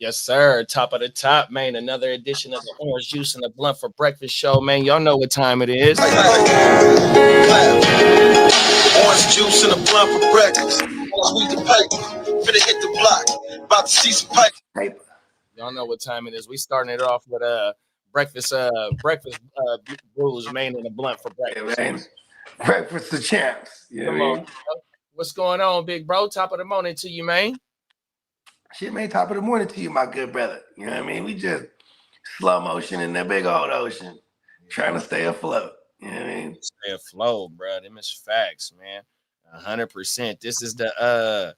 Yes, sir. Top of the top, man. Another edition of the Orange Juice and the Blunt for Breakfast show, man. Y'all know what time it is. Orange juice and a blunt for breakfast. Sweet the paper. Finna hit the block. About to see some paper. Y'all know what time it is. We starting it off with breakfast brews, man, and a blunt for breakfast. Yeah, man. Breakfast the champs. Come on. What's going on, big bro? Top of the morning to you, man. Shit, man, top of the morning to you, my good brother. You know what I mean? We just slow motion in that big old ocean, trying to stay afloat. You know what I mean? Stay afloat, bro. Them is facts, man. 100%. This is the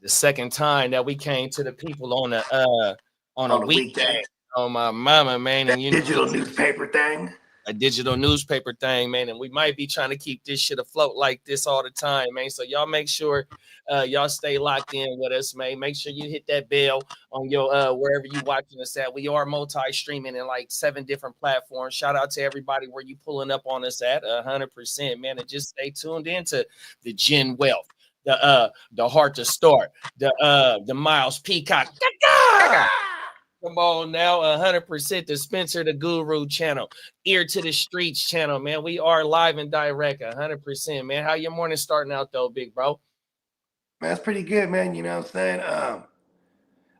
second time that we came to the people on a weekday. On my mama, man. That and you digital newspaper thing. A digital newspaper thing, man, and we might be trying to keep this shit afloat like this all the time, man. So y'all make sure y'all stay locked in with us, man. Make sure you hit that bell on your wherever you watching us at. We are multi-streaming in like 7 different platforms. Shout out to everybody where you pulling up on us at 100%, man. And just stay tuned into the Gen Wealth, the Heart to Start, the Miles Peacock. Come on now, 100% the Spencer the Guru channel, Ear to the Streets channel, man. We are live and direct, 100%, man. How your morning starting out though, big bro? Man, it's pretty good, man. You know what I'm saying?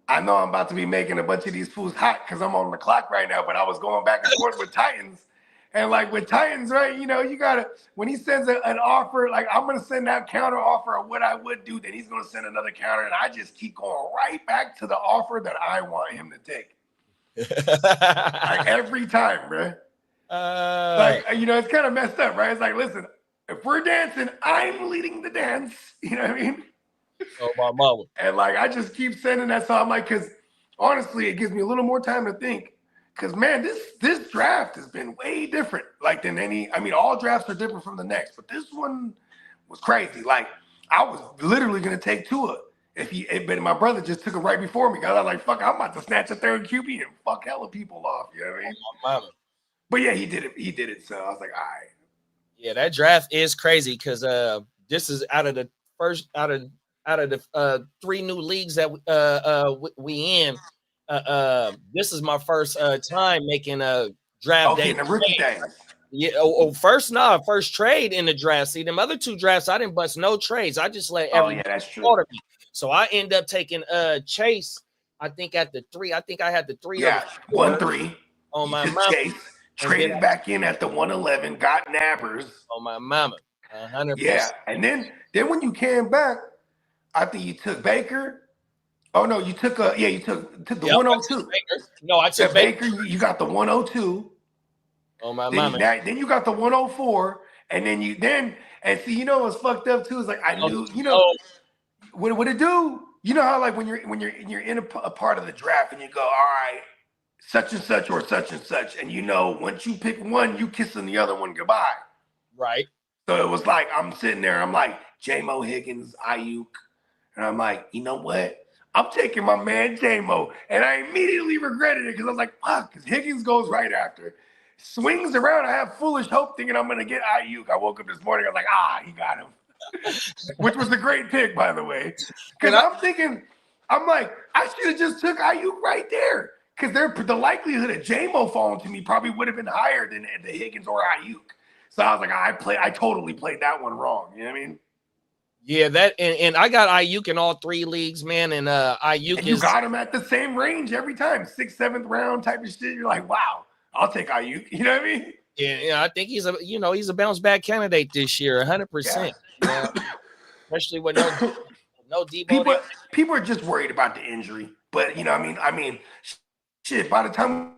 I know I'm about to be making a bunch of these fools hot because I'm on the clock right now, but I was going back and forth with Titans. And like with Titans, right, you know, you gotta, when he sends an offer, like I'm gonna send that counter offer of what I would do, then he's gonna send another counter, and I just keep going right back to the offer that I want him to take. Like every time, bro. Like, you know, it's kind of messed up, right? It's like, listen, if we're dancing, I'm leading the dance. You know what I mean? Oh, my mama. And like, I just keep sending that. So I'm like, because honestly, it gives me a little more time to think. Because, man, this draft has been way different, like, than any, I mean, all drafts are different from the next, but this one was crazy. Like, I was literally going to take Tua, but my brother just took it right before me. Because I was like, fuck, I'm about to snatch a third QB and fuck hella people off, you know what I mean? Mama. But, yeah, he did it, so I was like, all right. Yeah, that draft is crazy because this is out of the 3 new leagues that we in. This is my first time making a draft day. The rookie thing. Yeah. First trade in the draft. See, them other 2 drafts, I didn't bust no trades. I just let everybody that's true. order me. So I end up taking Chase. I think at the 3. I think I had the 3. Yeah, 1-3 on my mama. Chase traded back in at the 111. Got Nabbers on my mama. 100%. Yeah, and then when you came back, I think you took Baker. Oh no, you took the 102. No, I took Baker. You got the 102. Oh my mama. Then you got the 104, and then and see, you know what's fucked up too is like I knew, you know, what it do? You know how like when you're in a part of the draft and you go, all right, such and such or such and such, and you know once you pick one, you kissing the other one goodbye. Right. So it was like I'm sitting there, I'm like J-Mo, Higgins, Ayuk, and I'm like, you know what? I'm taking my man J-Mo. And I immediately regretted it because I was like, fuck, because Higgins goes right after. Swings around. I have foolish hope thinking I'm going to get Ayuk. I woke up this morning. I was like, he got him. Which was a great pick, by the way. Because I'm like, I should have just took Ayuk right there. Because the likelihood of J-Mo falling to me probably would have been higher than the Higgins or Ayuk. So I was like, I totally played that one wrong. You know what I mean? Yeah, that and I got Ayuk in all 3 leagues, man. And Ayuk you got him at the same range every time, 6th, 7th round type of shit. You're like, wow, I'll take Ayuk. You know what I mean? Yeah, I think he's a bounce back candidate this year, 100%. Yeah. Especially with no Debo. People are just worried about the injury, but you know, I mean, shit. By the time.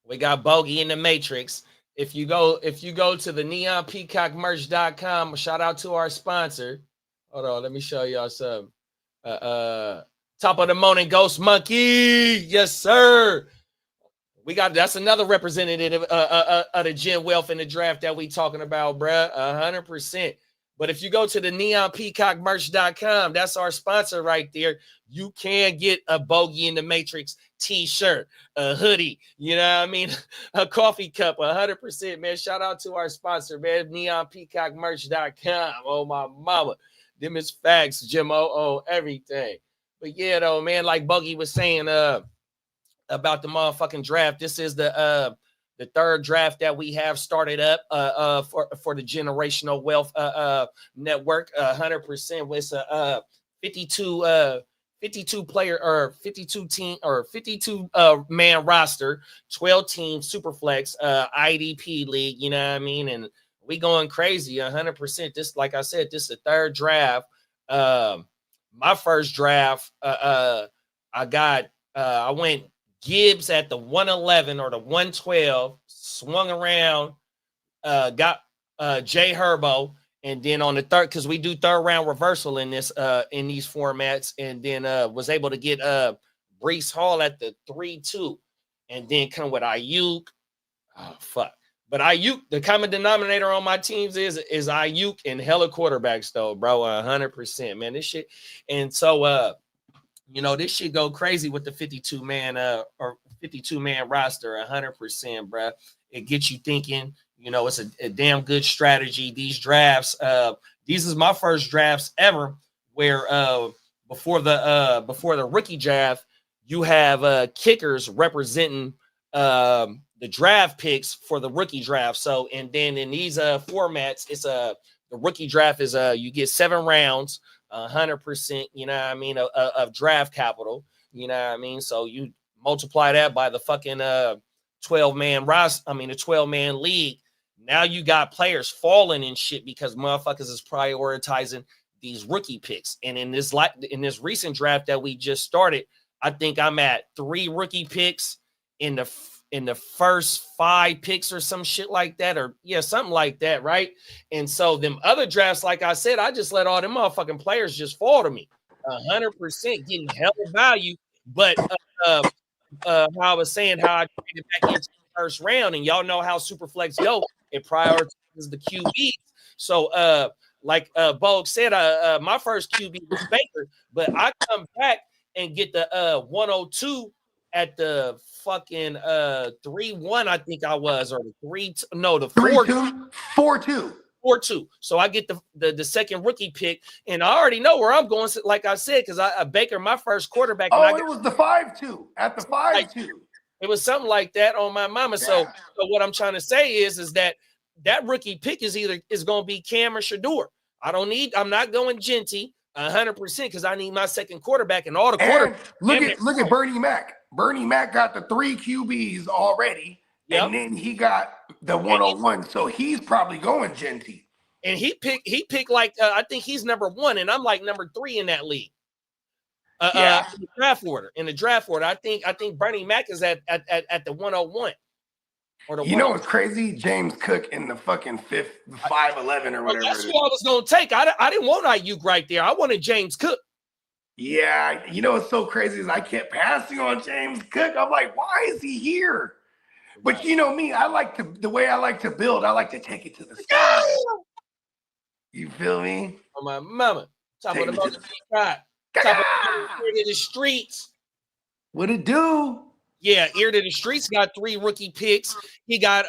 We got Bogey in the Matrix. If you go to the neonpeacockmerch.com, shout out to our sponsor. Hold on, let me show y'all some. Top of the morning, Ghost Monkey. Yes, sir. that's another representative of the Gen Wealth in the draft that we talking about, bruh. 100%. But if you go to the neonpeacockmerch.com, that's our sponsor right there. You can get a Bogey in the Matrix t-shirt, a hoodie, you know what I mean? A coffee cup, 100%, man. Shout out to our sponsor, man, neonpeacockmerch.com. Oh, my mama. Them is facts, Jim O, everything. But yeah, though, man, like Bogey was saying about the motherfucking draft, this is the third draft that we have started up for the Generational Wealth Network. 100%. It's a 52 player or 52 team or 52 man roster, 12 team Superflex IDP league. You know what I mean? And we going crazy. 100%. This, like I said, this is the third draft. My first draft, I went Gibbs at the 111 or the 112, swung around, got Jay Herbo, and then on the third, because we do third round reversal in this in these formats, and then was able to get Brees Hall at the 3-2, and then come with Ayuk. Oh fuck. But Ayuk, the common denominator on my teams is Ayuk and hella quarterbacks though, bro. 100%, man. This shit, and so you know, this shit go crazy with the 52 man or 52 man roster, 100%, bro. It gets you thinking. You know, it's a damn good strategy. These drafts, these is my first drafts ever where before the rookie draft, you have kickers representing the draft picks for the rookie draft. So, and then in these formats, it's the rookie draft is you get 7 rounds. 100%, you know what I mean, of draft capital, you know what I mean? So you multiply that by the fucking 12-man roster, I mean, the 12-man league. Now you got players falling and shit because motherfuckers is prioritizing these rookie picks. And in this recent draft that we just started, I think I'm at 3 rookie picks in the first 5 picks or some shit like that, or yeah, something like that, right? And so them other drafts, like I said, I just let all them motherfucking players just fall to me. 100% getting hella value. But how I was saying, how I traded back into the first round, and y'all know how Superflex go, it prioritizes the QBs. So like Bog said, my first QB was Baker, but I come back and get the 102 at the fucking 3-1, I think I was, or the 4-2. 4-2. So I get the second rookie pick, and I already know where I'm going. Like I said, because I Baker, my first quarterback. Oh, it was the 5-2 at the 5-2. It was something like that on my mama. Yeah. So what I'm trying to say is that rookie pick is going to be Cam or Shador. I'm not going Genty 100% because I need my second quarterback and all the quarterbacks. Look at Bernie Mac. Bernie Mac got the 3 QBs already, and then he got the 101. So he's probably going Genty. And he picked like I think he's number 1, and I'm like number 3 in that league. In the draft order. I think Bernie Mac is at the 101. You know what's crazy? James Cook in the fucking 5'11" or whatever. That's what I was gonna take. I didn't want Ayuk right there. I wanted James Cook. Yeah, you know what's so crazy is I kept passing on James Cook. I'm like, why is he here? But you know me, the way I like to build, I like to take it to the sky. You feel me? On my mama. Top of the sky. Top of the streets. What it do? Yeah, Ear to the Streets got 3 rookie picks. He got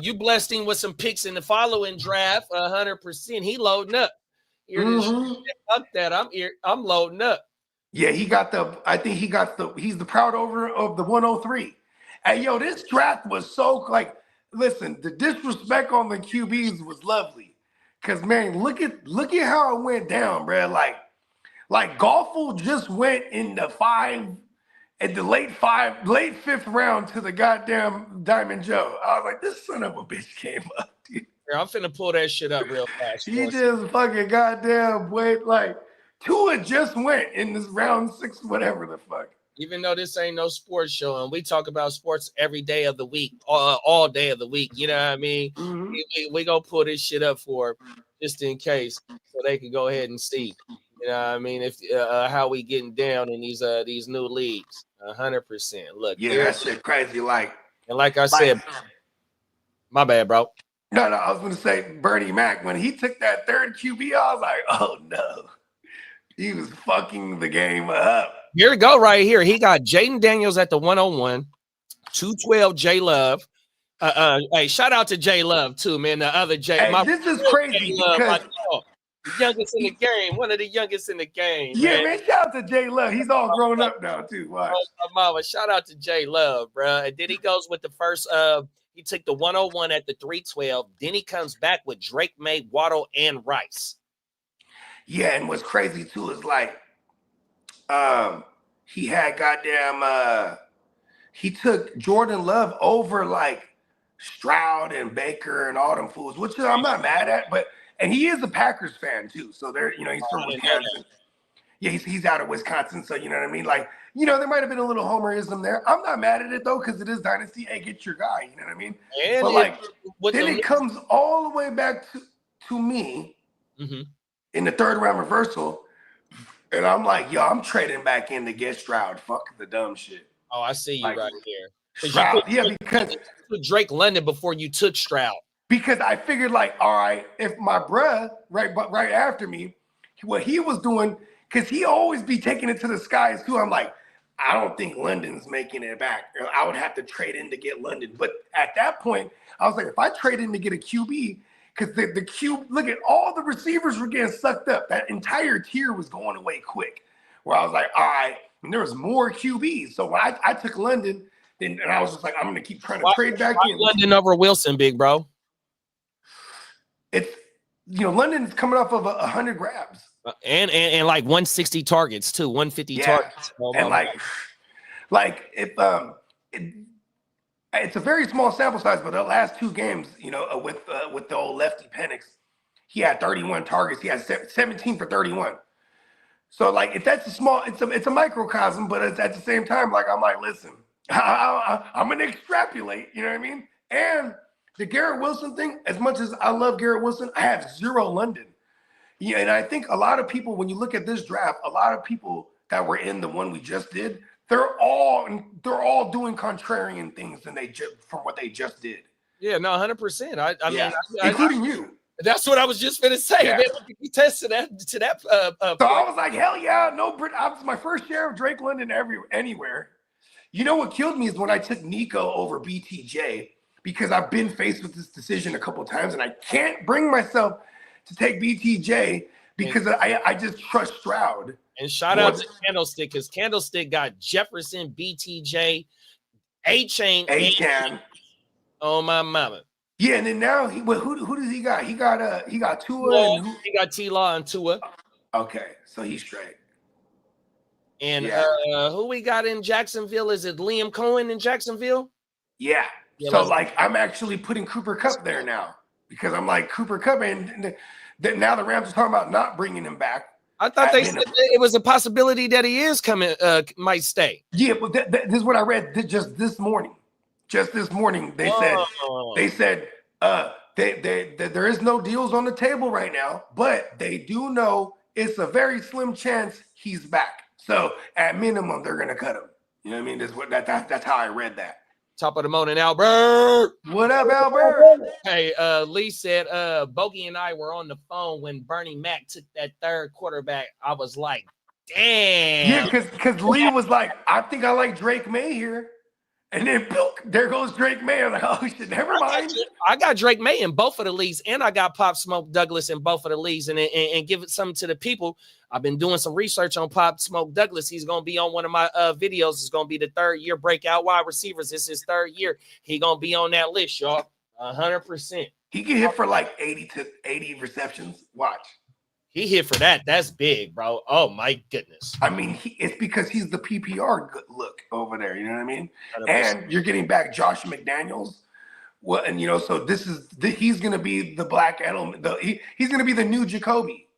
you blessed him with some picks in the following draft. 100%. He loading up. Ear to the Streets, fuck that. I'm loading up. Yeah, he's the proud owner of the 103. Hey, yo, this draft was so like, listen, the disrespect on the QBs was lovely. Cause man, look at how it went down, bro. Like Goffle just went in the 5. At the late 5th round to the goddamn Diamond Joe. I was like, this son of a bitch came up, dude. Yeah, I'm finna pull that shit up real fast. He just fucking goddamn wait, like Tua just went in this round 6, whatever the fuck. Even though this ain't no sports show, and we talk about sports every day of the week, all day of the week, you know what I mean? We gonna pull this shit up for just in case, so they can go ahead and see. You know what I mean? If how we getting down in these new leagues. 100%. Look, Yeah, that shit crazy. Like I said, my bad, bro. No, I was gonna say Bernie Mac, when he took that third QB, I was like, oh no. He was fucking the game up. Here we go, right here. He got Jaden Daniels at the 101, 212 J Love. Hey, shout out to J Love too, man. The other J. Hey, this is crazy because the youngest in the game, one of the youngest in the game. Yeah, man. Shout out to J Love. He's all grown up now too. Watch. Mama, shout out to J Love, bro. And then he goes with the first. He took the 101 at the 312. Then he comes back with Drake May, Waddle, and Rice. Yeah, and what's crazy too is like, he had goddamn. He took Jordan Love over like Stroud and Baker and all them fools, which I'm not mad at, but. And he is a Packers fan too, so there, he's from Wisconsin. Yeah, he's out of Wisconsin, so you know what I mean. Like, there might have been a little homerism there. I'm not mad at it though, because it is dynasty. Hey, get your guy. You know what I mean? And but like, then it comes all the way back to me in the third round reversal, and I'm like, yo, I'm trading back in to get Stroud. Fuck the dumb shit. Oh, I see you right here. Stroud, because you took Drake London before you took Stroud. Because I figured, like, all right, if my bruh, right after me, what he was doing, because he always be taking it to the skies too. I'm like, I don't think London's making it back. I would have to trade in to get London. But at that point, I was like, if I trade in to get a QB, because the Q, look at all the receivers were getting sucked up. That entire tier was going away quick. Where I was like, all right, and there was more QBs. So when I took London, and I was just like, I'm going to keep trying to trade back in. London over Wilson, big bro. It's London's coming off of 100 grabs and like 160 targets too, 150 targets. And like if it's a very small sample size, but the last two games, with the old lefty Penix, he had 31 targets. He had 17 for 31. So like if that's it's a microcosm, but it's at the same time, like I'm like, listen, I'm gonna extrapolate. You know what I mean? And the Garrett Wilson thing, as much as I love Garrett Wilson, I have zero London. Yeah, and I think a lot of people, when you look at this draft, a lot of people that were in the one we just did, they're all doing contrarian things from what they just did. Yeah, no, 100%. I mean, including you. That's what I was just gonna say. Yeah. Man, you tested that to that. So I was like, hell yeah, no. I was my first share of Drake London anywhere. You know what killed me is when I took Nico over BTJ. Because I've been faced with this decision a couple of times, and I can't bring myself to take BTJ because I just trust Stroud. And shout out to Candlestick, because Candlestick got Jefferson, BTJ, A-Chain. Oh my mama. Yeah, and then now who does he got? He got Tua. He got T-Law and Tua. Okay, so he's straight. And who we got in Jacksonville? Is it Liam Cohen in Jacksonville? Yeah. So like I'm actually putting Cooper Kupp there now because I'm like Cooper Kupp, and now the Rams are talking about not bringing him back. I thought they said it was a possibility that he is coming, might stay. Yeah, but this is what I read just this morning. Just this morning, they said there is no deals on the table right now, but they do know it's a very slim chance he's back. So at minimum, they're gonna cut him. You know what I mean? That's how I read that. Top of the morning, Albert. What up, Albert? Hey, Lee said, Bogey and I were on the phone when Bernie Mac took that third quarterback. I was like, damn. Yeah, because Lee was like, I think I like Drake May here. And then there goes Drake May. I'm like, oh shit, never mind. I got Drake May in both of the leagues, and I got Pop Smoke Douglas in both of the leagues. And give it something to the people. I've been doing some research on Pop Smoke Douglas. He's gonna be on one of my videos. It's gonna be the third year breakout wide receivers. This is his third year. He gonna be on that list, y'all. 100%. He can hit for like 80 receptions. Watch. He hit for that. That's big, bro. Oh my goodness. I mean, it's because he's the PPR good look over there. You know what I mean? 100%. And you're getting back Josh McDaniels. Well, and so he's gonna be the black Edelman. He's gonna be the new Jacoby.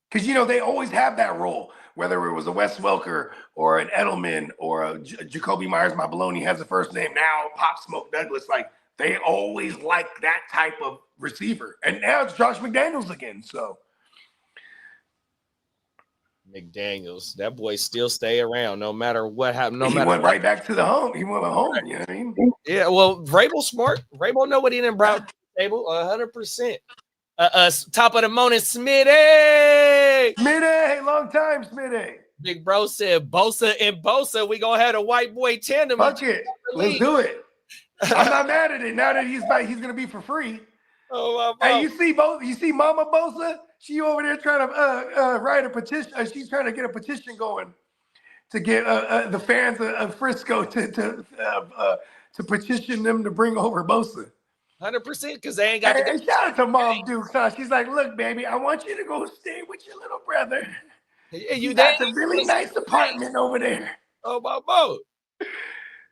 Because they always have that role, whether it was a Wes Welker or an Edelman or a Jacoby Myers, my baloney has the first name now. Pop Smoke Douglas, like they always like that type of receiver. And now it's Josh McDaniels again. So. McDaniels, that boy still stay around no matter what happened. He went right back to the home. He went home. You know what I mean? Yeah, well, Vrabel smart. Vrabel know what he done brought to the table, 100%. Top of the morning, Smitty. Smitty, long time, Smitty. Big bro said Bosa and Bosa, we gonna have a white boy tandem. Fuck it, let's do it. I'm not mad at it now that he's gonna be for free. Oh my! Hey, you see Mama Bosa? She over there trying to write a petition. She's trying to get a petition going to get the fans of Frisco to petition them to bring over Bosa. 100%, because they ain't got. Hey, shout out to Mom Dukes, huh? She's like, look, baby, I want you to go stay with your little brother. You got a really nice apartment over there. Oh my boat.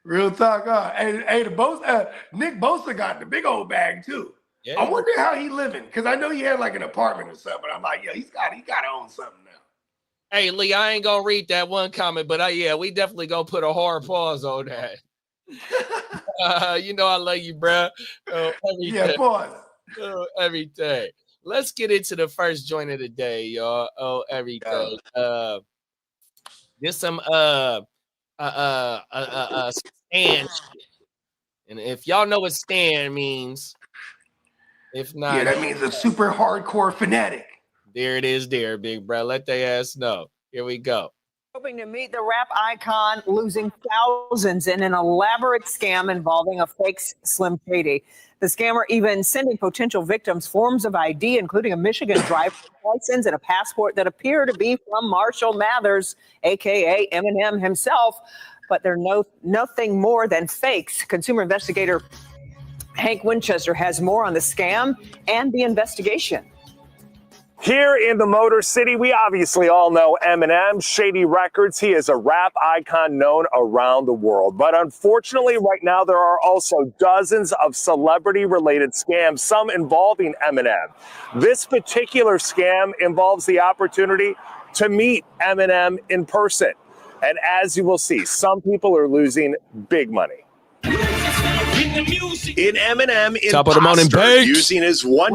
Real talk, huh? Hey, the Bosa, Nick Bosa got the big old bag too. Yeah, I wonder how he living, because I know he had like an apartment or something. I'm like, yeah, he's got to own something now. Hey, Lee, I ain't gonna read that one comment, but yeah, we definitely gonna put a hard pause on that. You know I love you, bro. Yeah, pause. Everything. Let's get into the first joint of the day, y'all. Oh, everything. There's some stand shit. And if y'all know what stand means, if not, yeah, that means a super hardcore fanatic. There it is, there, big bro. Let their ass know. Here we go. Hoping to meet the rap icon, losing thousands in an elaborate scam involving a fake Slim Shady. The scammer even sending potential victims forms of ID, including a Michigan driver's license and a passport that appear to be from Marshall Mathers, a.k.a. Eminem himself. But they're nothing more than fakes. Consumer investigator Hank Winchester has more on the scam and the investigation. Here in the Motor City, we obviously all know Eminem, Shady Records. He is a rap icon known around the world. But unfortunately, right now, there are also dozens of celebrity-related scams, some involving Eminem. This particular scam involves the opportunity to meet Eminem in person. And as you will see, some people are losing big money. In Eminem, Top of the morning, Banks. using his one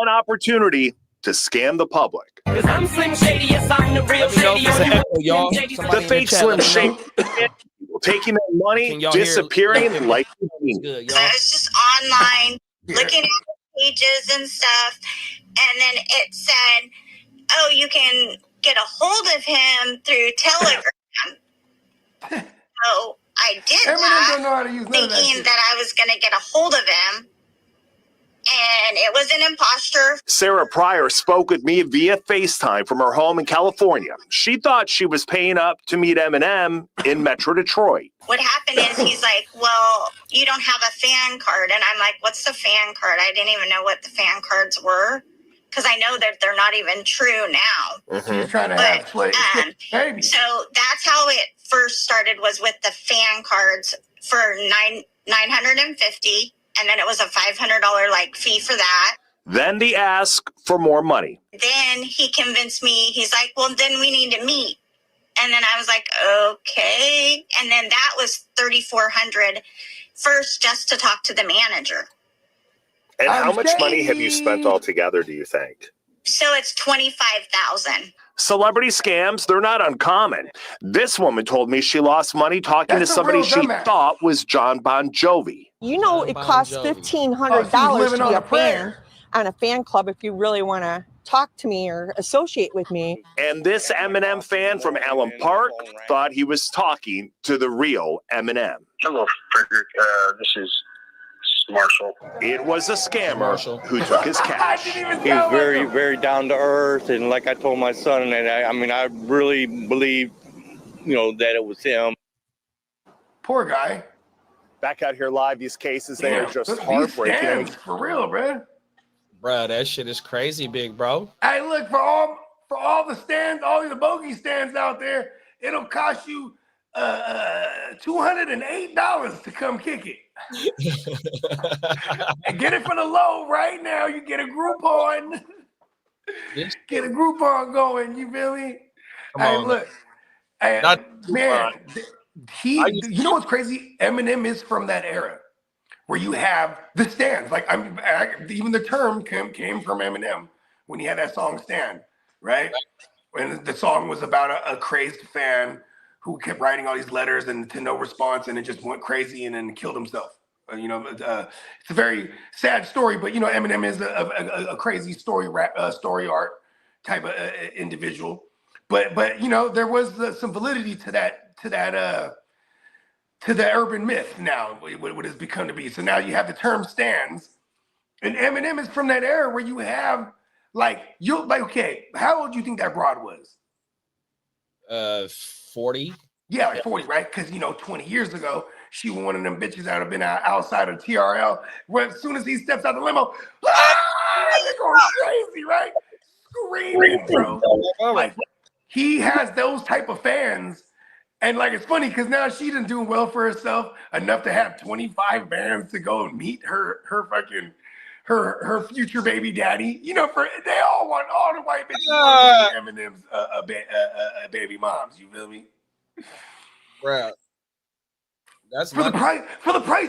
opportunity to scam the public. I'm Slim Shady, yes, I'm the real Shady. The fake Slim Shady taking that money, disappearing like good, y'all. I was just online looking at the pages and stuff, and then it said, oh, you can get a hold of him through Telegram. So I did that, thinking that I was going to get a hold of him. And it was an imposter. Sarah Pryor spoke with me via FaceTime from her home in California. She thought she was paying up to meet Eminem in Metro Detroit. What happened is he's like, well, you don't have a fan card. And I'm like, what's the fan card? I didn't even know what the fan cards were, because I know that they're not even true now. You're trying to have baby. So that's how it first started, was with the fan cards for $950. And then it was a $500 like fee for that. Then the ask for more money. Then he convinced me. He's like, well, then we need to meet. And then I was like, okay. And then that was $3,400 first, just to talk to the manager. And how much money have you spent altogether, do you think? So it's $25,000. Celebrity scams, they're not uncommon. This woman told me she lost money talking to somebody she thought was John Bon Jovi. You know, it costs $1,500 to be a fan on a fan club if you really want to talk to me or associate with me. And this Eminem fan from Allen Park thought he was talking to the real Eminem. Hello, Frederick. This is Marshall. It was a scammer who took his cash. He was very, very down to earth, and like I told my son, and I really believe, that it was him. Poor guy. Back out here live, these cases, they are just heartbreaking. For real, bro. Bro, that shit is crazy, big bro. Hey, look, for all the stands, all the bogey stands out there, it'll cost you $208 to come kick it. And get it for the low right now. You get a Groupon. Get a Groupon going. You feel me? Look. Hey, man, you know what's crazy? Eminem is from that era where you have the stands. Like, even the term came from Eminem when he had that song "Stand," right? And the song was about a crazed fan who kept writing all these letters and to no response, and it just went crazy and then killed himself. It's a very sad story, but Eminem is a crazy story art type of individual. But there was some validity to the urban myth now, what has become to be. So now you have the term stans, and Eminem is from that era where you have okay, how old do you think that broad was? 40. Yeah, like 40, right? Because 20 years ago, she was one of them bitches that have been outside of TRL. Where as soon as he steps out the limo, they're going crazy, right? Screaming, bro. Like he has those type of fans. And it's funny because now she done doing well for herself enough to have 25 bands to go and meet her future baby daddy. They all want all the white bitches Eminem's baby moms. You feel me? Bro. That's for the price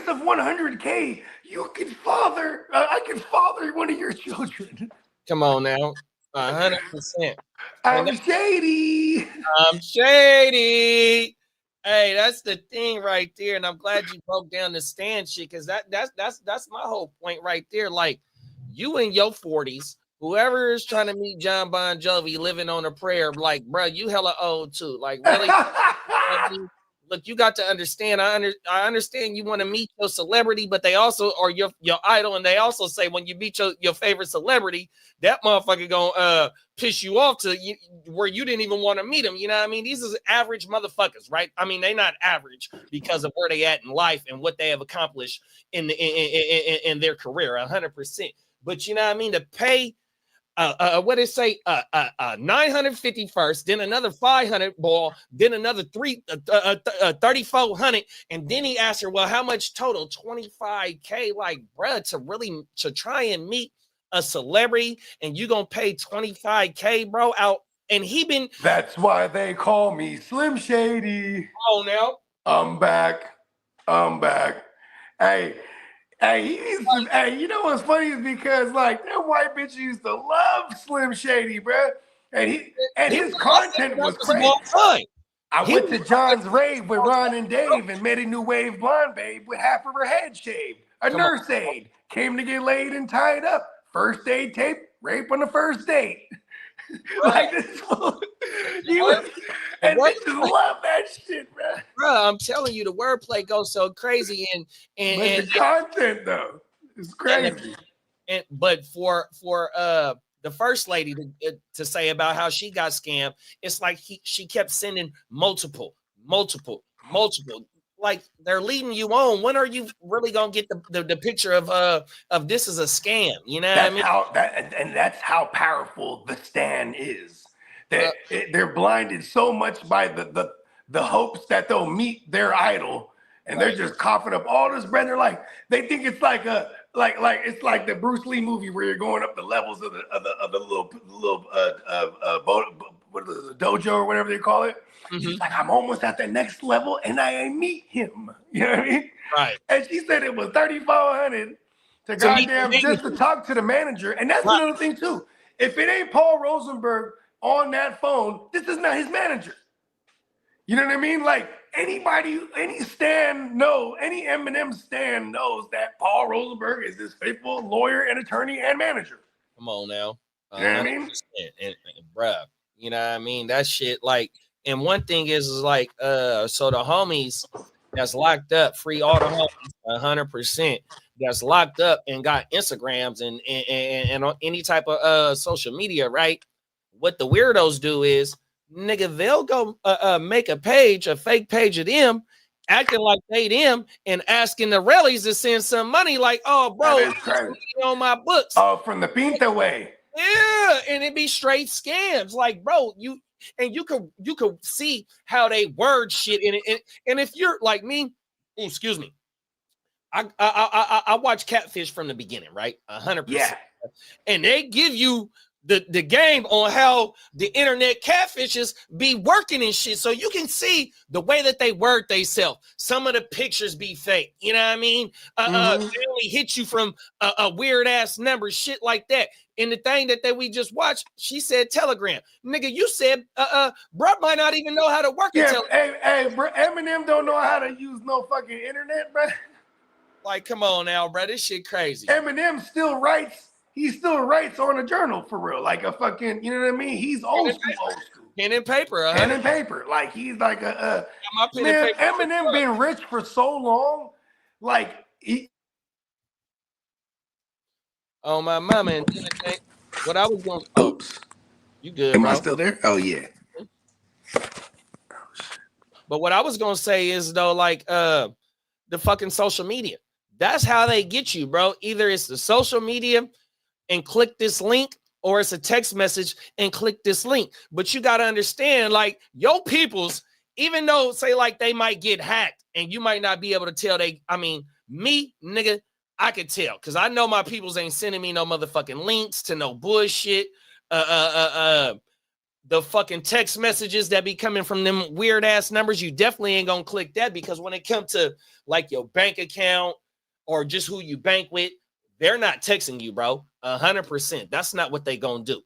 of $100K, you can I can father one of your children. Come on now. 100%. I'm shady. I'm shady. Hey, that's the thing right there, and I'm glad you broke down the stand shit, because that's my whole point right there. Like, you in your 40s, whoever is trying to meet John Bon Jovi living on a prayer, like, bro, you hella old too. Like, really? Look, you got to understand. I understand you want to meet your celebrity, but they also are your idol, and they also say when you meet your favorite celebrity, that motherfucker gonna piss you off to where you didn't even want to meet him. You know what I mean? These is average motherfuckers, right? I mean, they not average because of where they at in life and what they have accomplished in in their career, 100%. But you know what I mean? To pay. What it say? 950 first, then another 500 ball, then another 3,400, and then he asked her, "Well, how much total?" 25K. Like, bruh, to try and meet a celebrity, and you gonna pay 25K, bro? Out, and he been. That's why they call me Slim Shady. Oh, now I'm back. Hey, you know what's funny is because that white bitch used to love Slim Shady, bro. And his content was crazy. I went to John's rave with Ron and Dave and met a new wave blonde babe with half of her head shaved. A nurse aide came to get laid and tied up. First aid tape, rape on the first date. This fool. And bitches love that shit, bro. Bro, I'm telling you, the wordplay goes so crazy, and the content though is crazy. But for the first lady to say about how she got scammed, it's like she kept sending multiple. Like, they're leading you on. When are you really gonna get the picture of this is a scam? You know what I mean? That's how powerful the stand is. They're blinded so much by the hopes that they'll meet their idol, and they're just coughing up all this bread. They're like, they think it's like it's like the Bruce Lee movie where you're going up the levels of the little dojo or whatever they call it. Mm-hmm. She's like, I'm almost at the next level, and I meet him. You know what I mean? Right. And she said it was $3,400 to goddamn just to talk to the manager. And that's another thing too. If it ain't Paul Rosenberg on that phone, this is not his manager. You know what I mean? Like, any Eminem stan knows that Paul Rosenberg is his faithful lawyer and attorney and manager. Come on now. You know what I mean? And bruh, you know what I mean? That shit, like, and one thing is like, so the homies that's locked up, free all the homies, 100%, that's locked up and got Instagrams and on any type of social media, right? What the weirdos do is, nigga, they'll go make a fake page of them, acting like they them, and asking the rallies to send some money. Like, oh, bro, on my books. Oh, from the Pinta way. Yeah, and it be straight scams. Like, bro, you could see how they word shit in it. And if you're like me, excuse me, I watch Catfish from the beginning, right? 100%. Yeah. And they give you the game on how the internet catfishes be working and shit. So you can see the way that they word themselves. Some of the pictures be fake. You know what I mean? They only hit you from a weird ass number, shit like that. in the thing that we just watched, she said Telegram. Nigga, you said bruh might not even know how to work a Telegram. Hey, bro, Eminem don't know how to use no fucking internet, bro. Like, come on now, bro. This shit crazy. Eminem still writes. He still writes on a journal for real, like a fucking, you know what I mean? He's old school. Pen and paper. Pen and paper. Like, he's like man, Eminem been rich for so long. Like, oh, my mama. And what I was going to... Oops. You good, Am bro? I still there? Oh, yeah. But what I was going to say is, though, like, the fucking social media. That's how they get you, bro. Either it's the social media and click this link, or it's a text message and click this link. But you got to understand, like, your peoples, even though, say, like, they might get hacked and you might not be able to tell me, nigga, I could tell, because I know my peoples ain't sending me no motherfucking links to no bullshit. The fucking text messages that be coming from them weird ass numbers, you definitely ain't gonna click that, because when it comes to like your bank account or just who you bank with, they're not texting you, bro. 100%. That's not what they gonna do.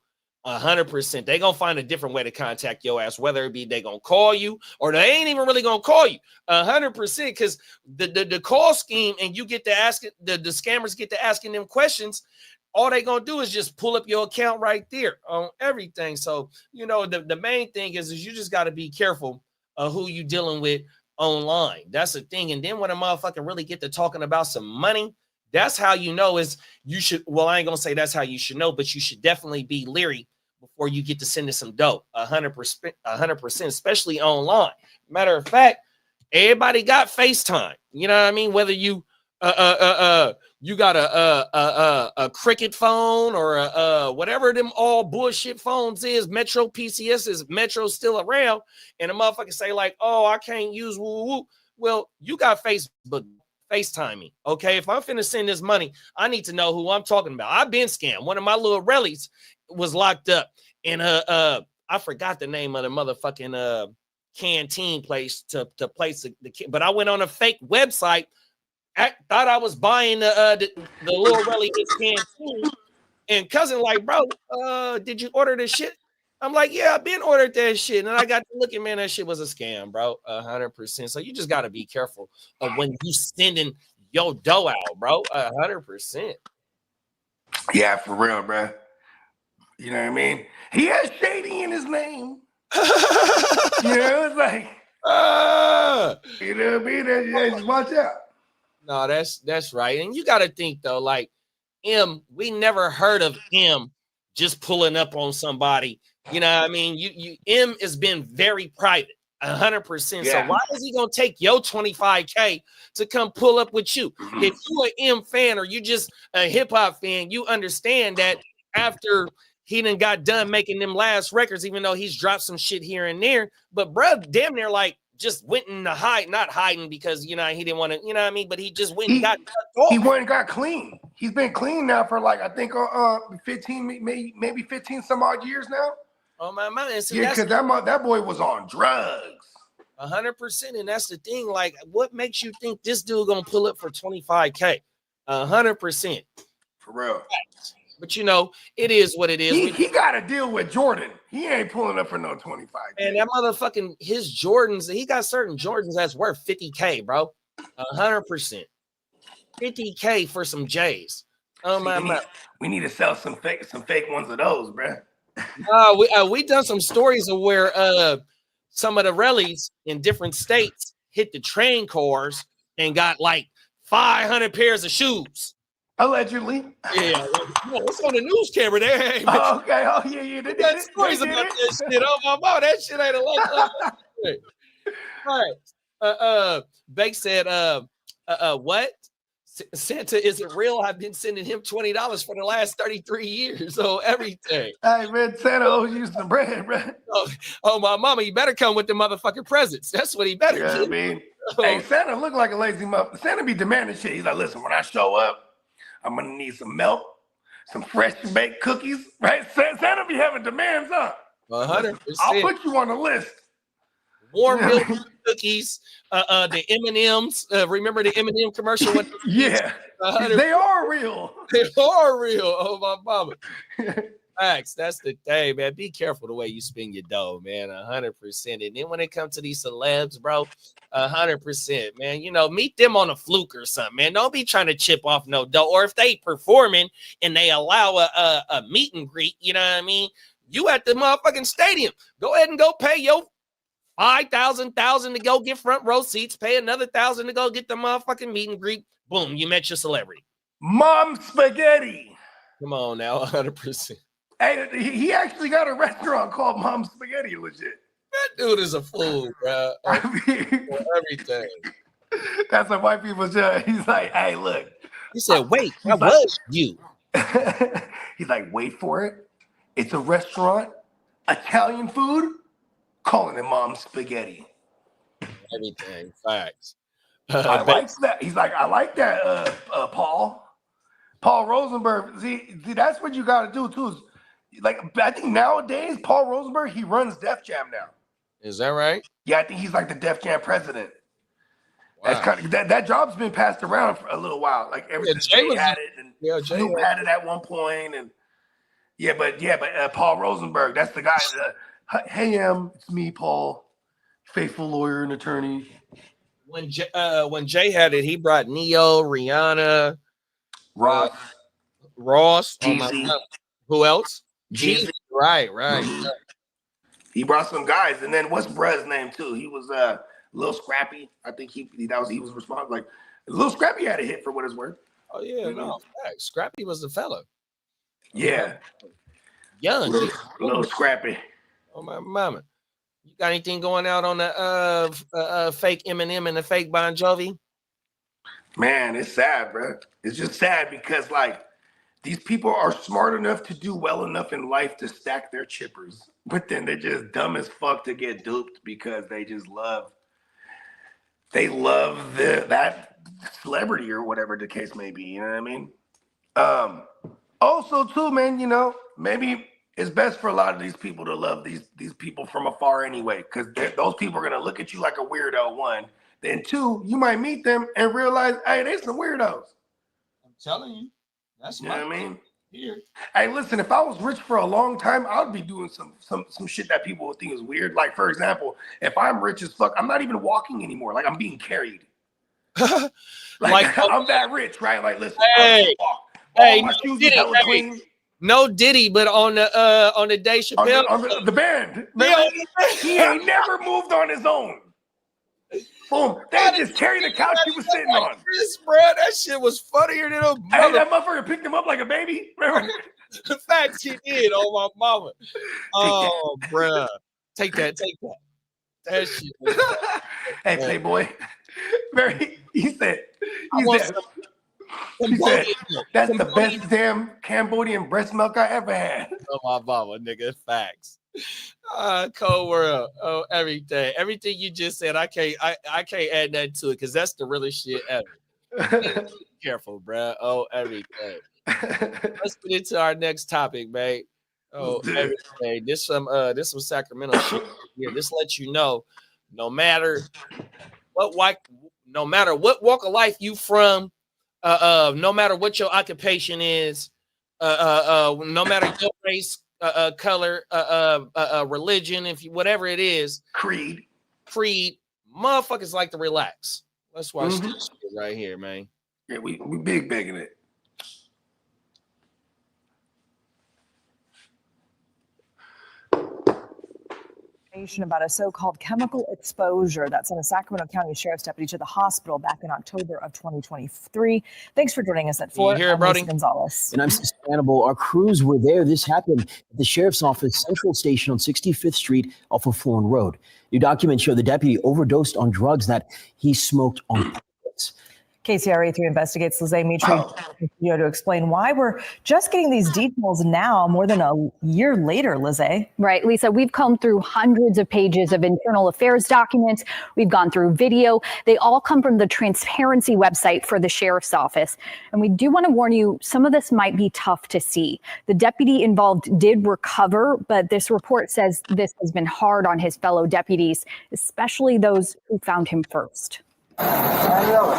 100%. They gonna find a different way to contact your ass, whether it be they gonna call you or they ain't even really gonna call you. 100%, because the call scheme, and you get to ask it, the scammers get to asking them questions. All they gonna do is just pull up your account right there on everything. So, you know, the main thing is you just got to be careful of who you dealing with online. That's the thing. And then when a motherfucker really get to talking about some money, that's how you know is you should, well, I ain't gonna say that's how you should know, but you should definitely be leery before you get to sending some dope. 100%, especially online. Matter of fact, everybody got FaceTime. You know what I mean? Whether you you got a Cricket phone or whatever them all bullshit phones is, Metro PCS is Metro's still around, and a motherfucker say like, oh, I can't use woo woo. Well, you got Facebook, FaceTime me. Okay, if I'm finna send this money, I need to know who I'm talking about. I've been scammed. One of my little relics was locked up, and I forgot the name of the motherfucking canteen place to place the kid, but I went on a fake website. I thought I was buying the little relic canteen, and cousin like, bro, did you order this shit? I'm like, yeah, I've been ordered that shit, and I got to looking, man, that shit was a scam, bro. 100%. So you just got to be careful of when you sending your dough out, bro. 100%. Yeah, for real, bro. You know what I mean? He has shady in his name. You know, it's like, you know what I mean? Just watch out. No, that's right. And you got to think though, like we never heard of M just pulling up on somebody. You know what I mean? You M has been very private, 100%. Yeah. So why is he gonna take your 25K to come pull up with you? Mm-hmm. If you an M fan or you just a hip hop fan, you understand that after he done got done making them last records, even though he's dropped some shit here and there, but bruh, damn near like just went in the not hiding because, you know, he didn't want to, you know what I mean? But he just went and got he went and got clean. He's been clean now for like, I think 15, maybe 15 some odd years now. Oh my mind. So yeah, because that boy was on drugs. 100%. And that's the thing. Like, what makes you think this dude gonna pull up for 25K? 100%. For real. But you know, it is what it is. He got to deal with Jordan. He ain't pulling up for no 25K. And that motherfucking his Jordans, he got certain Jordans that's worth 50K, bro. 100%. 50K for some J's. Oh my! We need to sell some fake ones of those, bro. We done some stories of where some of the rallies in different states hit the train cars and got like 500 pairs of shoes. Allegedly. Yeah, it's on the news camera there. Hey, oh, okay. Oh, yeah. They got stories about that shit. Oh, my mom, that shit ain't a lot. All right. Bake said, what? Santa isn't real. I've been sending him $20 for the last 33 years. So everything. Hey, man, Santa owes you some bread, bro. Oh, my mama, he better come with the motherfucking presents. That's what he better do. I mean, hey, Santa look like a lazy motherfucker. Santa be demanding shit. He's like, listen, when I show up, I'm gonna need some milk, some fresh baked cookies, right? Santa be having demands, huh? 100%. I'll put you on the list. warm milk cookies, the M&Ms. Remember the M&M commercial? Yeah, they are real. They are real. Oh, my mama. Facts. That's the thing, man. Be careful the way you spend your dough, man. 100%. And then when it comes to these celebs, bro, 100%, man. You know, meet them on a fluke or something, man. Don't be trying to chip off no dough. Or if they performing and they allow a meet and greet, you know what I mean? You at the motherfucking stadium. Go ahead and go pay your $5,000 to go get front row seats. Pay another $1,000 to go get the motherfucking meet and greet. Boom, you met your celebrity. Mom Spaghetti. Come on now, 100%. Hey, he actually got a restaurant called Mom Spaghetti, legit. That dude is a fool, bro. I mean, Everything. That's what white people say. He's like, hey, look. He said, wait, that was you. He's like, wait for it. It's a restaurant, Italian food, calling it Mom Spaghetti. Everything, facts. I like that. He's like, I like that, Paul Rosenberg. See, that's what you got to do, too. Like, I think nowadays, Paul Rosenberg, he runs Def Jam now. Is that right? Yeah, I think he's like the Def Jam president. Wow. That's kind of that job's been passed around for a little while. Like ever since Jay had it, and Snoop had it at one point, and but Paul Rosenberg, that's the guy. Hey, it's me, Paul, faithful lawyer and attorney. When Jay had it, he brought Neo, Rihanna, Ross, who else? Jeezy. Right. He brought some guys, and then what's Bruh's name too? He was Lil Scrappy. I think he was responsible. Like Lil Scrappy had a hit for what it's worth. Oh yeah, no, Scrappy was the fella. Yeah, young, Lil Scrappy. Oh my mama, you got anything going out on the fake Eminem and the fake Bon Jovi? Man, it's sad, bro. It's just sad because like these people are smart enough to do well enough in life to stack their chippers, but then they're just dumb as fuck to get duped because they just love. They love that celebrity or whatever the case may be. You know what I mean? Also, too, man. You know, maybe it's best for a lot of these people to love these people from afar anyway, because those people are gonna look at you like a weirdo. One, then two, you might meet them and realize, hey, they some weirdos. I'm telling you, that's you know what I mean. Here. Hey, listen, if I was rich for a long time, I would be doing some shit that people would think is weird. Like, for example, if I'm rich as fuck, I'm not even walking anymore. Like, I'm being carried. like I'm that rich, right? Like, listen, hey, my shoes are hella clean. No Diddy, but on the Dave Chappelle, on the band. He ain't never moved on his own. Boom. They just carried the couch he was sitting on. Chris, bro, that shit was funnier than a Hey, that motherfucker picked him up like a baby. Remember? The fact he did, oh my mama. Oh, bro. Take that. That shit was hey, Playboy. He said, that's the best damn Cambodian breast milk I ever had. Oh my mama, nigga. Facts. Cold world. Oh, everything you just said, I can't add nothing to it because that's the realest shit ever. Careful, bro. Oh, everything. Let's get into our next topic, man. Oh, everything. This some Sacramento shit here. This lets you know, no matter what walk of life you from, no matter what your occupation is, no matter your race, color, religion, whatever it is, creed, motherfuckers like to relax. Let's watch this shit right here, man. Yeah, we big in it. About a so-called chemical exposure that sent a Sacramento County Sheriff's deputy to the hospital back in October of 2023. Thanks for joining us at 4. I'm Brody Gonzalez. And I'm Hannibal. Our crews were there. This happened at the Sheriff's Office Central Station on 65th Street off of Florin Road. New documents show the deputy overdosed on drugs that he smoked on purpose. KCRA3 investigates Lizzie Mitri to explain why we're just getting these details now, more than a year later, Lizzie. Right, Lisa, we've combed through hundreds of pages of internal affairs documents. We've gone through video. They all come from the transparency website for the sheriff's office. And we do want to warn you, some of this might be tough to see. The deputy involved did recover, but this report says this has been hard on his fellow deputies, especially those who found him first.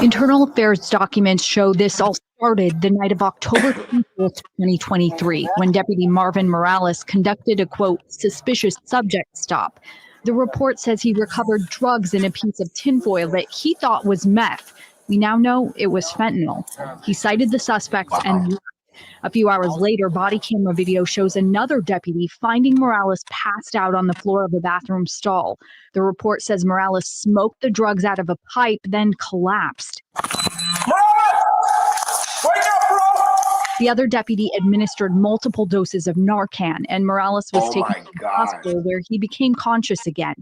Internal affairs documents show this all started the night of October 24th, 2023, when Deputy Marvin Morales conducted a, quote, suspicious subject stop. The report says he recovered drugs in a piece of tinfoil that he thought was meth. We now know it was fentanyl. He cited the suspects and a few hours later, body camera video shows another deputy finding Morales passed out on the floor of a bathroom stall. The report says Morales smoked the drugs out of a pipe, then collapsed. Wake up, bro! The other deputy administered multiple doses of Narcan, and Morales was taken to the hospital where he became conscious again.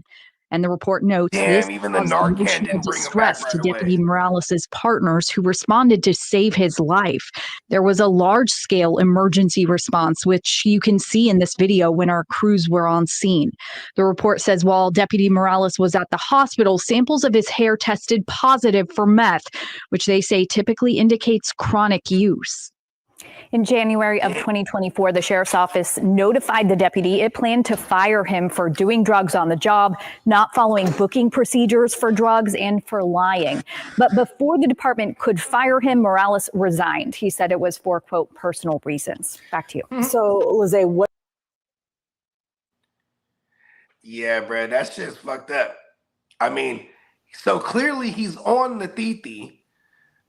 And the report notes this even the caused Narcan emotional didn't bring him distress back to right Deputy Morales' partners who responded to save his life. There was a large-scale emergency response, which you can see in this video when our crews were on scene. The report says while Deputy Morales was at the hospital, samples of his hair tested positive for meth, which they say typically indicates chronic use. In January of 2024, the sheriff's office notified the deputy it planned to fire him for doing drugs on the job, not following booking procedures for drugs, and for lying. But before the department could fire him, Morales resigned. He said it was for, quote, personal reasons. Back to you. So, Lizzie, what? Yeah, bro, that shit's fucked up. I mean, so clearly he's on the titi,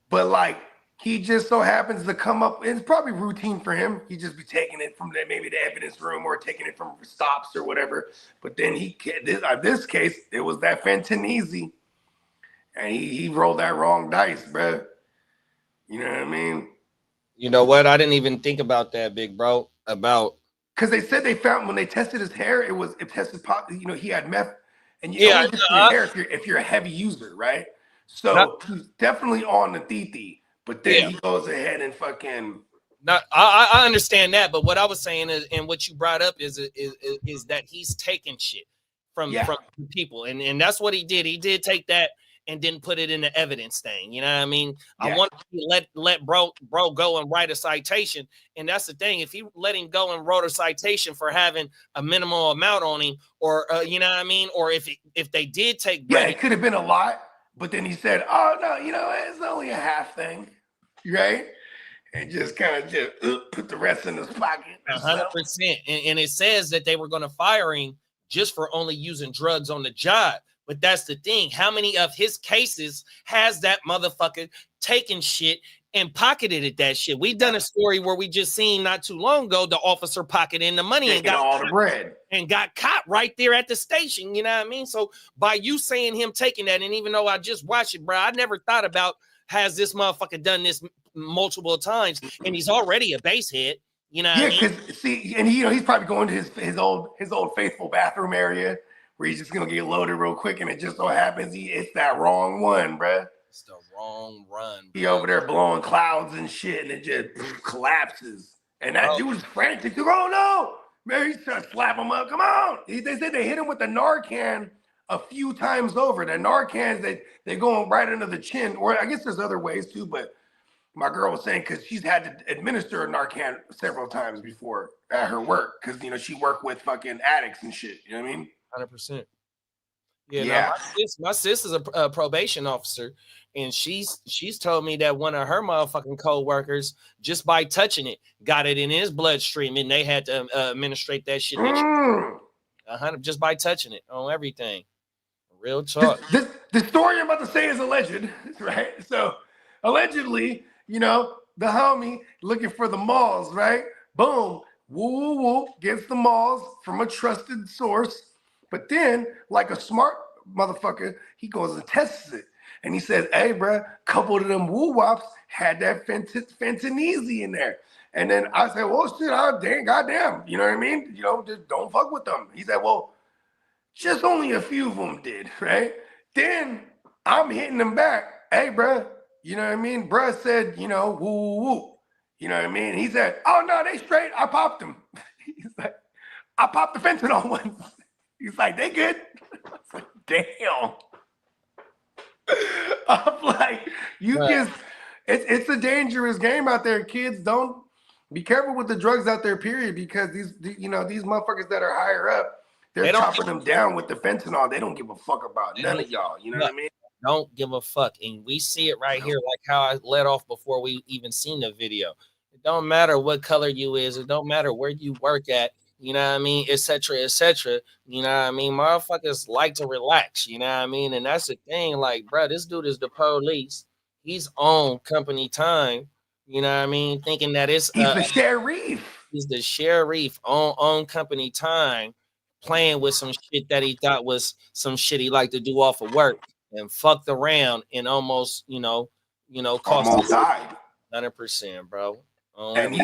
but like, he just so happens to come up. It's probably routine for him. He just be taking it from maybe the evidence room or taking it from stops or whatever. But then this case, it was that fentanyl, and he rolled that wrong dice, bro. You know what I mean? You know what? I didn't even think about that, big bro. Because they said they found when they tested his hair, it tested positive. You know, he had meth, and you Yeah, only get your hair if you're a heavy user, right? So he's definitely on the titi. But then he goes ahead and fucking. I understand that, but what I was saying is, and what you brought up is that he's taking shit from people, and that's what he did. He did take that and didn't put it in the evidence thing. You know what I mean? I want to let bro go and write a citation, and that's the thing. If he let him go and wrote a citation for having a minimal amount on him, or you know what I mean, or if they did take, it could have been a lot. But then he said, "Oh no, you know, it's only a half thing, right?" And just kind of just put the rest in his pocket. 100%. And it says that they were going to fire him just for only using drugs on the job. But that's the thing. How many of his cases has that motherfucker taken shit and pocketed that shit? We've done a story where we just seen not too long ago the officer pocketing the money and got all the bread and got caught right there at the station. You know what I mean? So by you saying him taking that, and even though I just watched it, bro, I never thought about has this motherfucker done this multiple times, and he's already a base head. You know what I mean? Because see, and he's probably going to his old faithful bathroom area where he's just gonna get loaded real quick, and it just so happens it's that wrong one, bro. It's the wrong run. He over there blowing clouds and shit, and it just collapses. And that dude was frantic. Oh no, man! He's trying to slap him up. Come on! They said they hit him with the Narcan a few times over. The Narcans they go right under the chin, or I guess there's other ways too. But my girl was saying because she's had to administer a Narcan several times before at her work because she worked with fucking addicts and shit. You know what I mean? 100%. Yeah. No, my sis is a probation officer, and she's told me that one of her motherfucking co-workers, just by touching it, got it in his bloodstream, and they had to administrate that shit. 100 just by touching it on everything. Real talk. The story I'm about to say is alleged, right? So allegedly, the homie looking for the malls, right? Boom, woo, gets the malls from a trusted source. But then, like a smart motherfucker, he goes and tests it. And he says, hey, bro, couple of them woo-wops had that fentanyl in there. And then I said, well, shit, goddamn. You know what I mean? Just don't fuck with them. He said, well, just only a few of them did, right? Then I'm hitting them back. Hey, bro, You know what I mean? Bruh said, you know, woo, woo, woo. You know what I mean? He said, oh, no, they straight. I popped them. He's like, I popped the fentanyl once. He's like, they good. I was like, damn. I'm like, it's a dangerous game out there. Kids, don't be careful with the drugs out there, period, because these motherfuckers that are higher up, they're chopping them down with the fentanyl. They don't give a fuck about none of y'all. You know what I mean? Don't give a fuck. And we see it right here, like how I let off before we even seen the video. It don't matter what color you is. It don't matter where you work at. You know what I mean? Et cetera, et cetera. You know what I mean? Motherfuckers like to relax. You know what I mean? And that's the thing. Like, bro, this dude is the police. He's on company time. You know what I mean? Thinking that it's he's the sheriff. He's the sheriff on company time, playing with some shit that he thought was some shit he liked to do off of work, and fucked around and almost, cost died. 100%, bro. And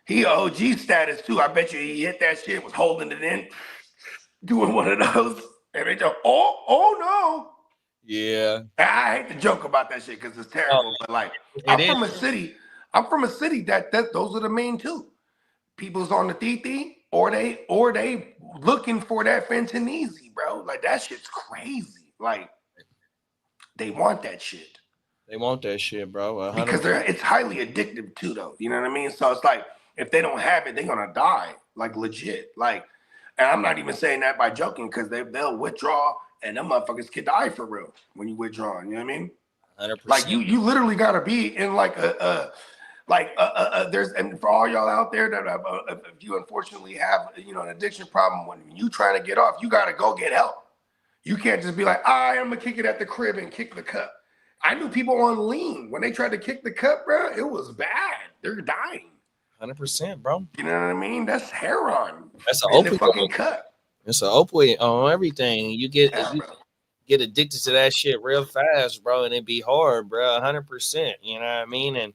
he OG status too. I bet you he hit that shit, was holding it in, doing one of those, and they go, oh no. Yeah. I hate to joke about that shit because it's terrible, but like I'm from a city that those are the main two. People's on the TT or they looking for that fentanyl, bro. Like that shit's crazy. Like they want that shit. They want that shit, bro. 100%. Because it's highly addictive too, though. You know what I mean? So it's like if they don't have it, they're gonna die, like legit. Like, and I'm not even saying that by joking, because they'll withdraw and them motherfuckers could die for real when you withdraw. You know what I mean? 100%. Like you literally gotta be in like there's, and for all y'all out there that if you unfortunately have an addiction problem, when you trying to get off, you gotta go get help. You can't just be like, I'm gonna kick it at the crib and kick the cup. I knew people on lean when they tried to kick the cup, bro. It was bad. They're dying. 100%, bro. You know what I mean? That's heroin. That's an opioid. Fucking cup. It's an opioid on everything. You get addicted to that shit real fast, bro, and it be hard, bro. 100%. You know what I mean? And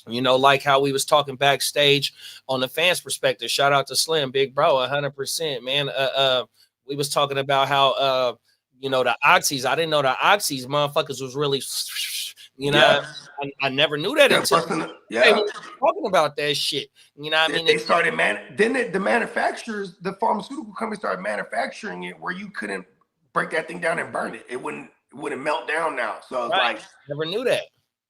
like how we was talking backstage on the fans' perspective. Shout out to Slim, big bro, 100%, man. We was talking about how the oxys. I didn't know the oxys motherfuckers was really, I never knew that until they were talking about that shit. You know what I mean? They started the manufacturers, the pharmaceutical companies started manufacturing it where you couldn't break that thing down and burn it. It wouldn't melt down now. So it's like never knew that.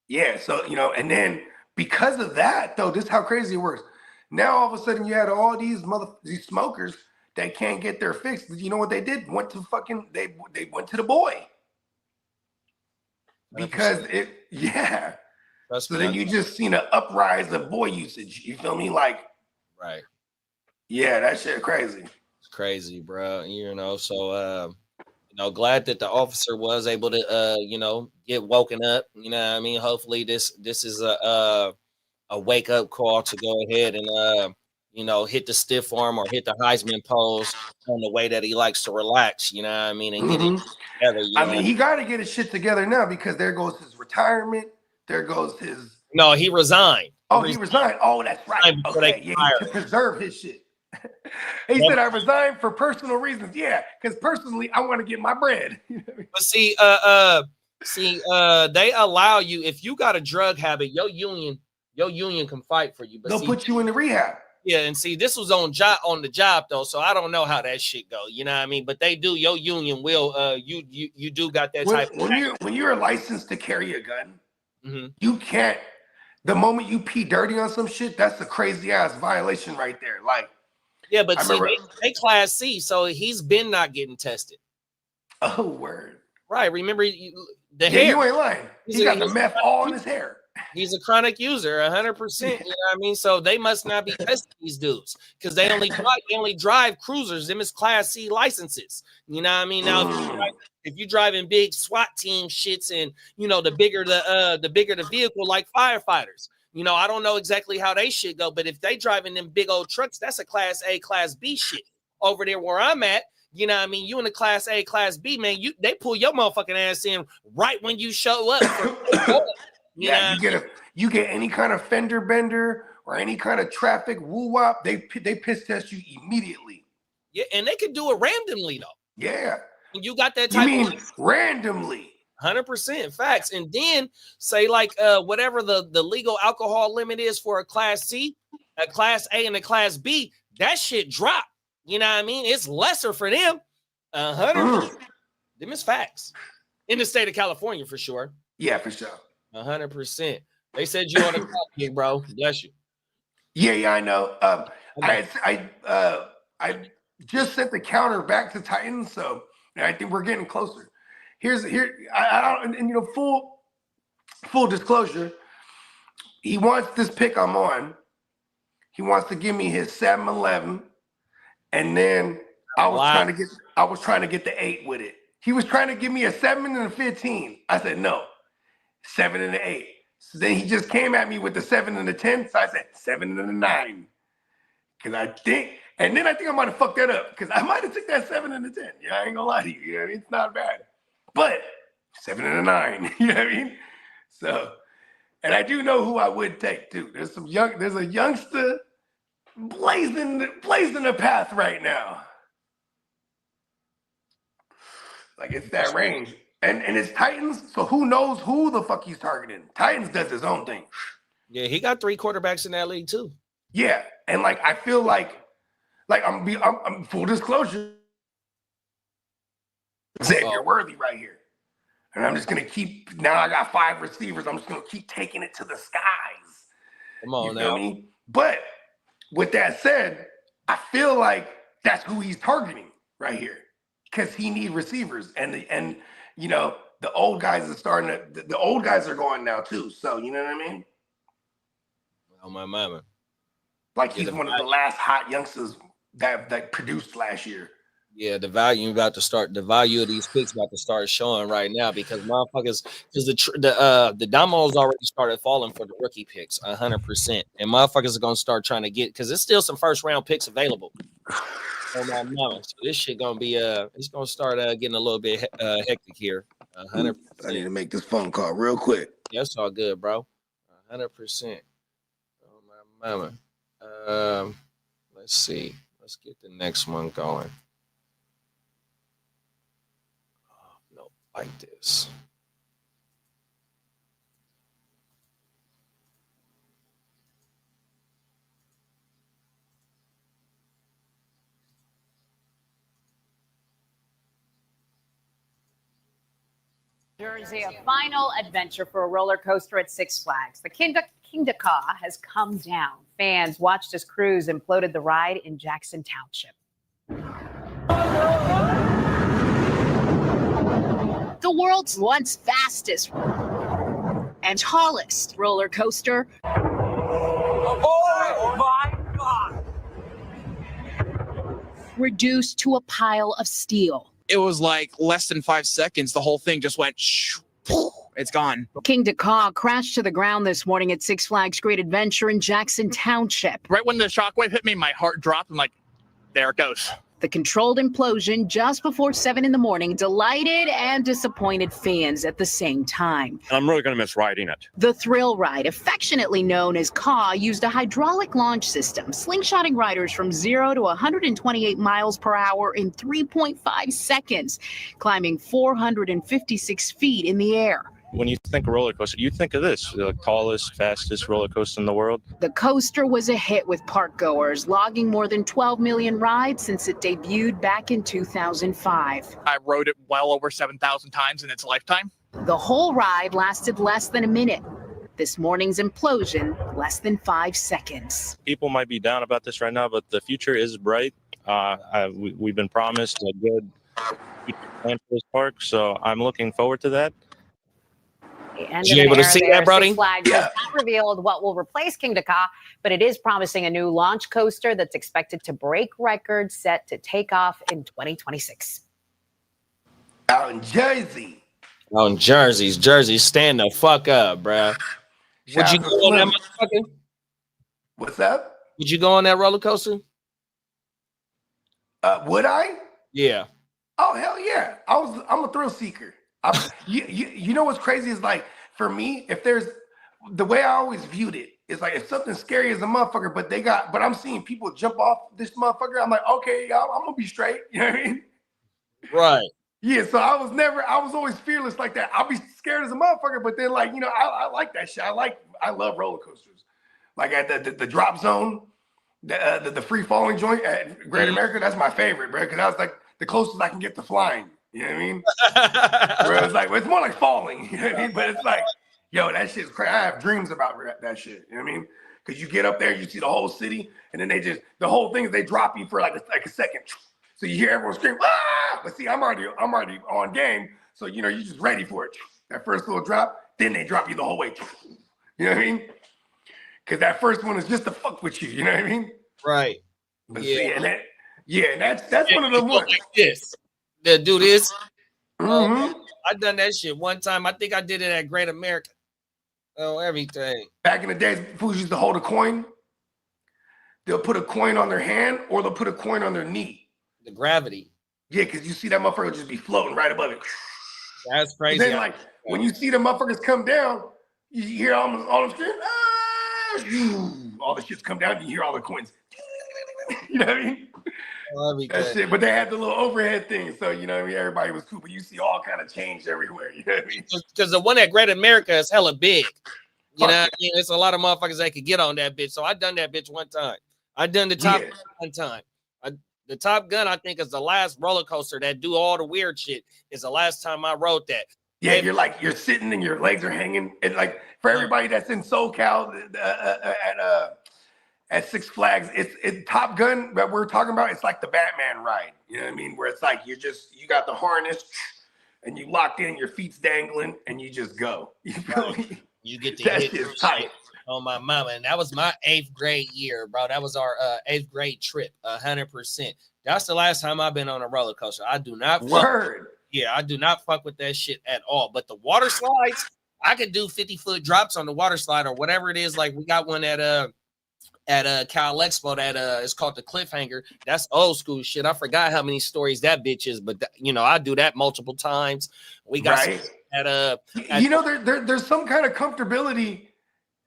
Yeah. So and then because of that, though, this is how crazy it works. Now all of a sudden you had all these smokers that can't get their fix. You know what they did? They went to the boy. Because 100%. So then you just seen an uprise of boy usage. You feel me? Like, right. Yeah, that shit crazy. It's crazy, bro. So glad that the officer was able to get woken up. You know what I mean? Hopefully this is a wake up call to go ahead and hit the stiff arm or hit the Heisman pose on the way that he likes to relax, you know what I mean? And get it together. I mean, he got to get his shit together now because there goes his retirement. There goes his. No, he resigned. Oh, he resigned. Oh, that's right. Okay, to preserve his shit. He said, I resigned for personal reasons. Yeah, because personally, I want to get my bread. But see, they allow you, if you got a drug habit, your union can fight for you. But they'll put you in the rehab. Yeah, and see, this was on the job though, so I don't know how that shit go. You know what I mean? But they do. Your union will. You do got that type. When you're licensed to carry a gun, you can't. The moment you pee dirty on some shit, that's a crazy ass violation right there. Like, yeah, but see, they class C, so he's been not getting tested. Oh, word. Right. Remember the hair. You ain't lying. He got the meth all in his hair. He's a chronic user, 100%. You know what I mean? So they must not be testing these dudes because they only drive cruisers. Them is Class C licenses. You know what I mean? Now, if you driving big SWAT team shits, and the bigger the vehicle, like firefighters. I don't know exactly how they shit go, but if they driving them big old trucks, that's a Class A, Class B shit. Over there where I'm at, you know what I mean? You in the Class A, Class B, man. They pull your motherfucking ass in right when you show up. You get any kind of fender bender or any kind of traffic woo wop, they piss test you immediately. Yeah, and they could do it randomly though. Yeah. And you got that type. You mean randomly? 100% facts. And then say like whatever the legal alcohol limit is for a class C, a class A, and a class B, that shit drop. You know what I mean? It's lesser for them. 100%. Them is facts. In the state of California for sure. Yeah, for sure. 100%. They said you on the clock, big bro. Bless you. Yeah, I know. I just sent the counter back to Titans, so I think we're getting closer. And full disclosure, he wants this pick I'm on. He wants to give me his 7-11, and then I was trying to get the 8 with it. He was trying to give me a 7 and a 15. I said no, 7 and an 8. So then he just came at me with the 7 and the 10. So I said 7 and a 9. And then I think I might have fucked that up because I might have took that 7 and a 10. Yeah, I ain't gonna lie to you. You know what I mean? It's not bad. But 7 and a 9. You know what I mean? So, and I do know who I would take too. There's a youngster blazing the path right now. Like it's that range. And it's Titans, so who knows who the fuck he's targeting? Titans does his own thing. Yeah, he got 3 quarterbacks in that league too. Yeah, and like I feel like I'm full disclosure, Xavier Worthy right here, and I'm just gonna keep. Now I got 5 receivers. I'm just gonna keep taking it to the skies. Come on now. Me? But with that said, I feel like that's who he's targeting right here because he needs receivers, and you know the old guys are starting to. The old guys are going now too. So you know what I mean? Oh my mama. Like he's one of the last hot youngsters that produced last year. Yeah, the value of these picks about to start showing right now because motherfuckers, because the dominoes already started falling for the rookie picks 100%, and motherfuckers are gonna start trying to get because there's still some first round picks available. Oh my mama, so this shit gonna be it's gonna start getting a little bit hectic here. 100%. I need to make this phone call real quick. Yeah, that's all good, bro. 100%. Oh my mama. Let's see. Let's get the next one going. Oh, no, like this. Jersey, a final adventure for a roller coaster at Six Flags. The King Ka has come down. Fans watched as crews imploded the ride in Jackson Township. The world's once fastest and tallest roller coaster. Oh my God! Reduced to a pile of steel. It was like less than 5 seconds. The whole thing just went, it's gone. King Ka crashed to the ground this morning at Six Flags Great Adventure in Jackson Township. Right when the shockwave hit me, my heart dropped. I'm like, there it goes. The controlled implosion just before 7 in the morning delighted and disappointed fans at the same time. I'm really going to miss riding it. The thrill ride, affectionately known as Ka, used a hydraulic launch system, slingshotting riders from 0 to 128 miles per hour in 3.5 seconds, climbing 456 feet in the air. When you think roller coaster, you think of this, the tallest, fastest roller coaster in the world. The coaster was a hit with park goers, logging more than 12 million rides since it debuted back in 2005. I rode it well over 7,000 times in its lifetime. The whole ride lasted less than a minute. This morning's implosion, less than 5 seconds. People might be down about this right now, but the future is bright. We've been promised a good future plan for this park, so I'm looking forward to that. Did you able to see that, Brody? Six Flags has not revealed what will replace King Ka, but it is promising a new launch coaster that's expected to break records set to take off in 2026. Out in Jersey. On Jersey, stand the fuck up, bro. Would you go on that motherfucker? What's that? Would you go on that roller coaster? Would I? Yeah. Oh hell yeah! I'm a thrill seeker. You know what's crazy is like for me, if there's the way I always viewed it is like if something scary is a motherfucker, but I'm seeing people jump off this motherfucker. I'm like, okay, I'm gonna be straight. You know what I mean? Right. Yeah, so I was always fearless like that. I'll be scared as a motherfucker, but then like, you know, I like that shit. I love roller coasters. Like at the drop zone, the free falling joint at Great America, that's my favorite, bro. Because I was like the closest I can get to flying. You know what I mean? Where it's like, well, it's more like falling. You know what I mean? But it's like, yo, that shit's crazy. I have dreams about that shit. You know what I mean? Because you get up there, you see the whole city, and then the whole thing is they drop you for like a second. So you hear everyone scream, ah! But see, I'm already on game. So, you know, you're just ready for it. That first little drop, then they drop you the whole way. You know what I mean? Because that first one is just to fuck with you. You know what I mean? Right. But see, and that's one of the ones. Like this. They'll do this. Mm-hmm. I done that shit one time. I think I did it at Great America. Oh, everything. Back in the days, fools used to hold a coin. They'll put a coin on their hand or they'll put a coin on their knee. The gravity. Yeah, because you see that motherfucker just be floating right above it. That's crazy. Then, like, when you see the motherfuckers come down, you hear all the scream, all the shits come down, you hear all the coins. You know what I mean? That shit, but they had the little overhead thing, so you know what I mean, everybody was cool, but you see all kind of change everywhere. You know what I mean? Because the one at Great America is hella big. You know what I mean? It's a lot of motherfuckers that could get on that bitch. So I done that bitch one time. I done the Top Gun one time. The Top Gun, I think, is the last roller coaster that do all the weird shit. Is the last time I rode that. Yeah, you're sitting and your legs are hanging. And like for everybody that's in SoCal at Six Flags, it's Top Gun that we're talking about. It's like the Batman ride. You know what I mean? Where it's like you got the harness and you locked in, your feet's dangling, and you just go. You feel me? You get to that hit shit's tight. On my mama, and that was my 8th grade year, bro. That was our 8th grade trip, 100%. That's the last time I've been on a roller coaster. I do not I do not fuck with that shit at all. But the water slides, I could do 50-foot drops on the water slide or whatever it is. Like we got one at Cal Expo that it's called the Cliffhanger. That's old school shit. I forgot how many stories that bitch is, but you know, I do that multiple times. We got you know, there's some kind of comfortability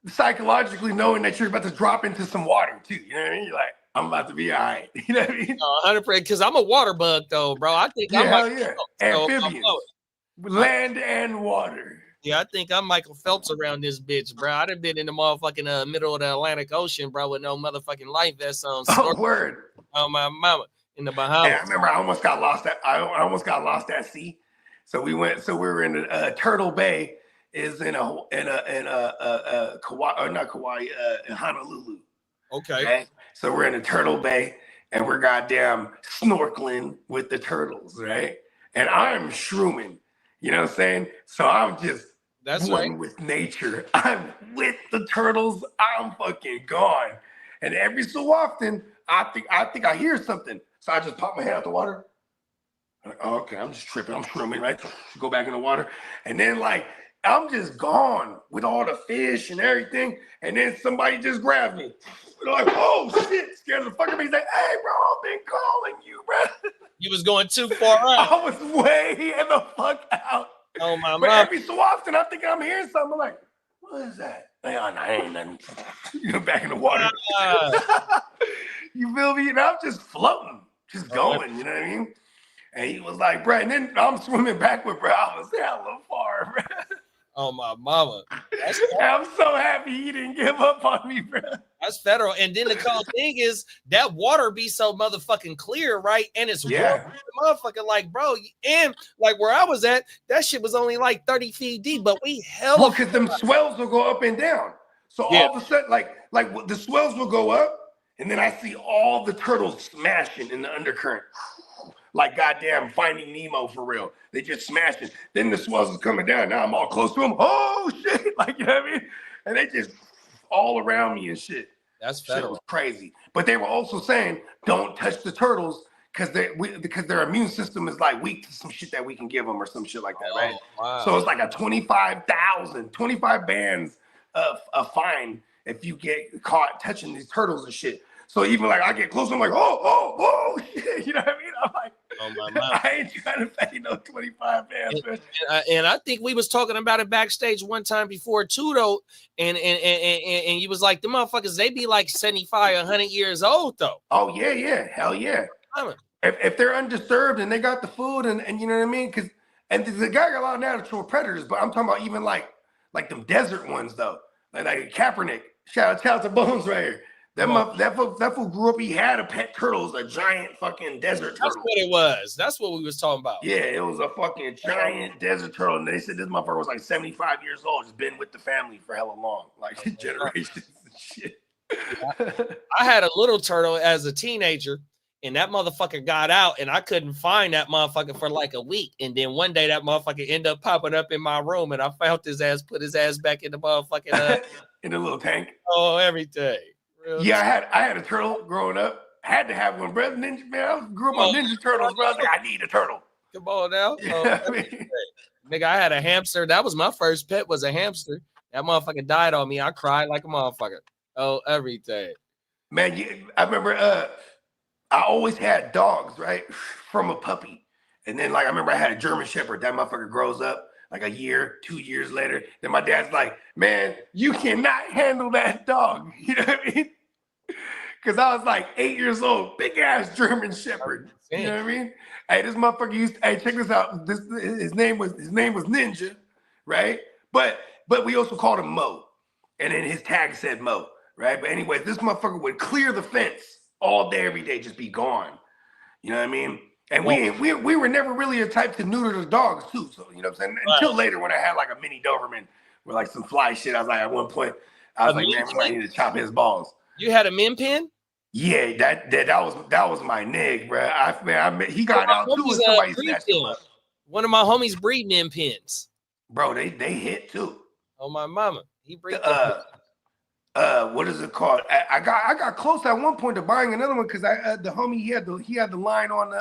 psychologically knowing that you're about to drop into some water too. You know what I mean? You're like, I'm about to be all right. You know what I mean? 100%, because I'm a water bug though, bro. I think I'm amphibians, land and water. Yeah, I think I'm Michael Phelps around this bitch, bro. I done been in the motherfucking middle of the Atlantic Ocean, bro, with no motherfucking life vest on. Oh, word. Oh, my mama in the Bahamas. Yeah, I remember I almost got lost at sea. So we were in Turtle Bay. Is in Kauai, or not Kauai, in Honolulu. Okay. Right? So we're in a Turtle Bay and we're goddamn snorkeling with the turtles, right? And I'm shrooming, you know what I'm saying? So I'm just one with nature. I'm with the turtles. I'm fucking gone. And every so often, I think I hear something. So I just pop my head out the water. I'm like, oh, okay, I'm just tripping. I'm shrooming, right? Go back in the water. And then like, I'm just gone with all the fish and everything. And then somebody just grabbed me. They're like, oh shit, scared the fuck out of me. He's like, hey bro, I've been calling you, bro. You was going too far out. I was way in the fuck out. Oh my But mom. every so often I think I'm hearing something. I'm like, what is that? Like, oh, no, ain't nothing. You know, back in the water. You feel me? And I'm just floating, just going, you know what I mean? And he was like, bro, and then I'm swimming backward, bro. I was hella far, bro. Oh my mama. I'm so happy he didn't give up on me, bro. That's federal. And then the cool thing is that water be so motherfucking clear, right? And it's motherfucking like, bro. And like where I was at, that shit was only like 30 feet deep, but we held. Well, because them swells will go up and down. So all of a sudden, like the swells will go up, and then I see all the turtles smashing in the undercurrent. Like goddamn Finding Nemo for real. They just smashing. Then the swells is coming down. Now I'm all close to them. Oh shit! Like, you know what I mean? And they just all around me and shit. That's federal. Shit was crazy. But they were also saying, don't touch the turtles because their immune system is like weak to some shit that we can give them or some shit like that, right? Wow. So it's like a 25 bands of fine if you get caught touching these turtles and shit. So even like I get close, I'm like, oh, shit. You know what I mean? I'm like, I ain't trying to pay no 25 bands. And I think we was talking about it backstage one time before too, though. And you was like, the motherfuckers, they be like 75, 100 years old, though. Oh, yeah. Hell yeah. if they're undisturbed and they got the food and you know what I mean, and the guy got a lot of natural predators, but I'm talking about even like them desert ones though, like Kaepernick. Shout out to Bones right here. That fool grew up. He had a pet turtle, it was a giant fucking desert turtle. That's what it was. That's what we was talking about. Yeah, it was a fucking giant desert turtle, and they said this motherfucker was like 75 years old, just been with the family for hella long, like generations and shit. I had a little turtle as a teenager, and that motherfucker got out, and I couldn't find that motherfucker for like a week. And then one day that motherfucker ended up popping up in my room, and I found his ass, put his ass back in the motherfucking in the little tank. Oh, everything. Yeah, I had a turtle growing up. Had to have one, brother. Ninja, man, I grew up on Ninja Turtles, bro. I was like, I need a turtle. Come on now. Yeah, Nigga, I had a hamster. That was my first pet, was a hamster. That motherfucker died on me. I cried like a motherfucker. Oh, everything. Man, I remember I always had dogs, right? From a puppy. And then, like, I remember I had a German Shepherd. That motherfucker grows up like a year, 2 years later. Then my dad's like, man, you cannot handle that dog. You know what I mean? Because I was like 8 years old, big ass German Shepherd. You know what I mean? Hey, this motherfucker used to, hey, check this out. His name was Ninja, right? But we also called him Mo. And then his tag said Mo, right? But anyway, this motherfucker would clear the fence all day, every day, just be gone. You know what I mean? And we were never really a type to neuter the dogs too. So, you know what I'm saying? Until later when I had like a mini Doberman with like some fly shit, I was like, at one point, I was like, man, we might need to chop his balls. You had a min pin? Yeah, that was my nig, bro. He got out too, and somebody snatched him up. One of my homies breed min pins. Bro, they hit too. Oh, my mama. He breed what is it called? I got close at one point to buying another one because the homie he had the line on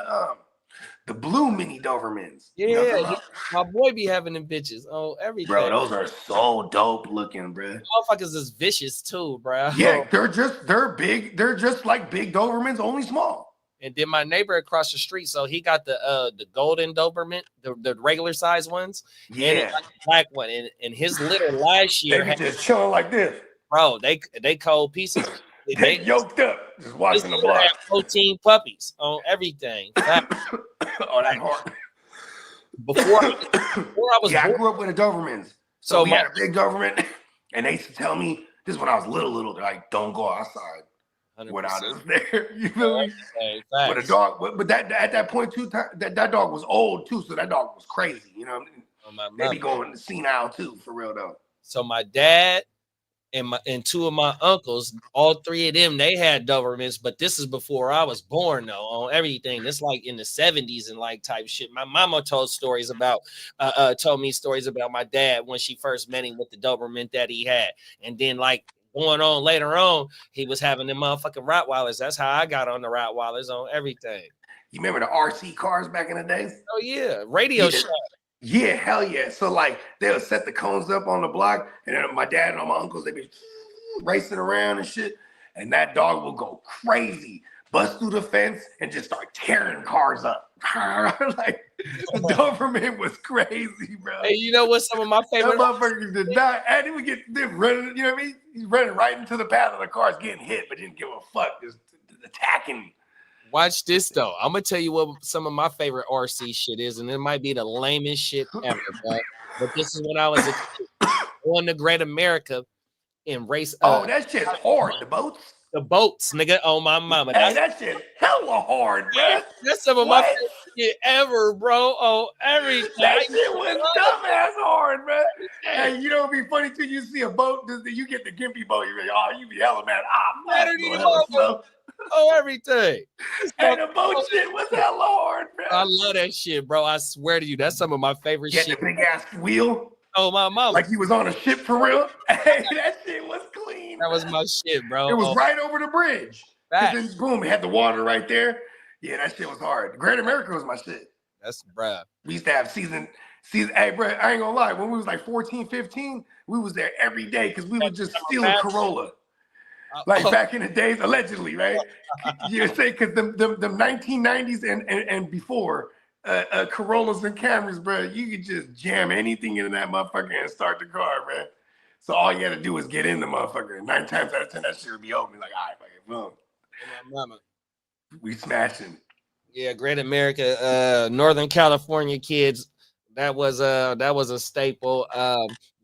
the blue mini Dobermans. Yeah, you know my boy be having them bitches. Oh, everything. Bro, those are so dope looking, bro. Motherfuckers is vicious too, bro. Yeah, they're big. They're just like big Dobermans, only small. And then my neighbor across the street, so he got the golden Doberman, the regular size ones. Yeah, and he got the black one. And his litter last year they just chilling like this. Bro, they cold pieces. They yoked up, just watching the block. 14 puppies on everything. Oh, that hard. Before I was born, I grew up with the Dobermans. So we had a big Doberman, and they used to tell me this when I was little. They're like, "Don't go outside 100%. Without us there." You feel me? But a dog, but that at that point too, that dog was old too, so that dog was crazy. You know, they be going senile too, for real though. So my dad and two of my uncles, all three of them, they had Dobermans, but this is before I was born though, on everything. It's like in the 70s and like type shit. My mama told me stories about my dad when she first met him with the Doberman that he had. And then like going on later on, he was having them motherfucking Rottweilers. That's how I got on the Rottweilers on everything. You remember the RC cars back in the days? Oh yeah, Radio Shack. Yeah, hell yeah. So like they'll set the cones up on the block, and then my dad and all my uncles, they be racing around and shit. And that dog will go crazy, bust through the fence, and just start tearing cars up. Like the Doberman was crazy, bro. Hey, you know what? Some of my favorite motherfuckers did not, and he would get running. You know what I mean? He's running right into the path of the cars, getting hit, but didn't give a fuck, just attacking. Watch this though. I'm gonna tell you what some of my favorite RC shit is, and it might be the lamest shit ever, but this is when I was going to Great America and race. That shit's hard. The boats, nigga. Oh my mama. Hey, that shit hella hard, bro. That's some of my favorite shit ever, bro. Oh, everything. That shit was dumbass hard, bro. Hey, you know it'd be funny too. You see a boat, you get the gimpy boat. You're like, oh, you be hella mad. Oh, everything. And the boat shit was hella hard, bro. I love that shit, bro. I swear to you, that's some of my favorite shit. The big ass wheel. Oh, my mama. Like he was on a ship for real. Hey, that shit was clean. That was my shit, bro. It was right over the bridge. Then boom, it had the water right there. Yeah, that shit was hard. Great America was my shit. That's bruh. We used to have season. Hey, bro, I ain't gonna lie. When we was like 14, 15, we was there every day because we would just steal a Corolla. Like back in the days, allegedly, right? You say because them 1990s and before, Corollas and Camrys, bro, you could just jam anything into that motherfucker and start the car, man. So all you had to do was get in the motherfucker. And 9 times out of 10, that shit would be open. Like, all right, fucking boom. Mama. We smashing. Yeah, Great America, Northern California kids. That was a staple.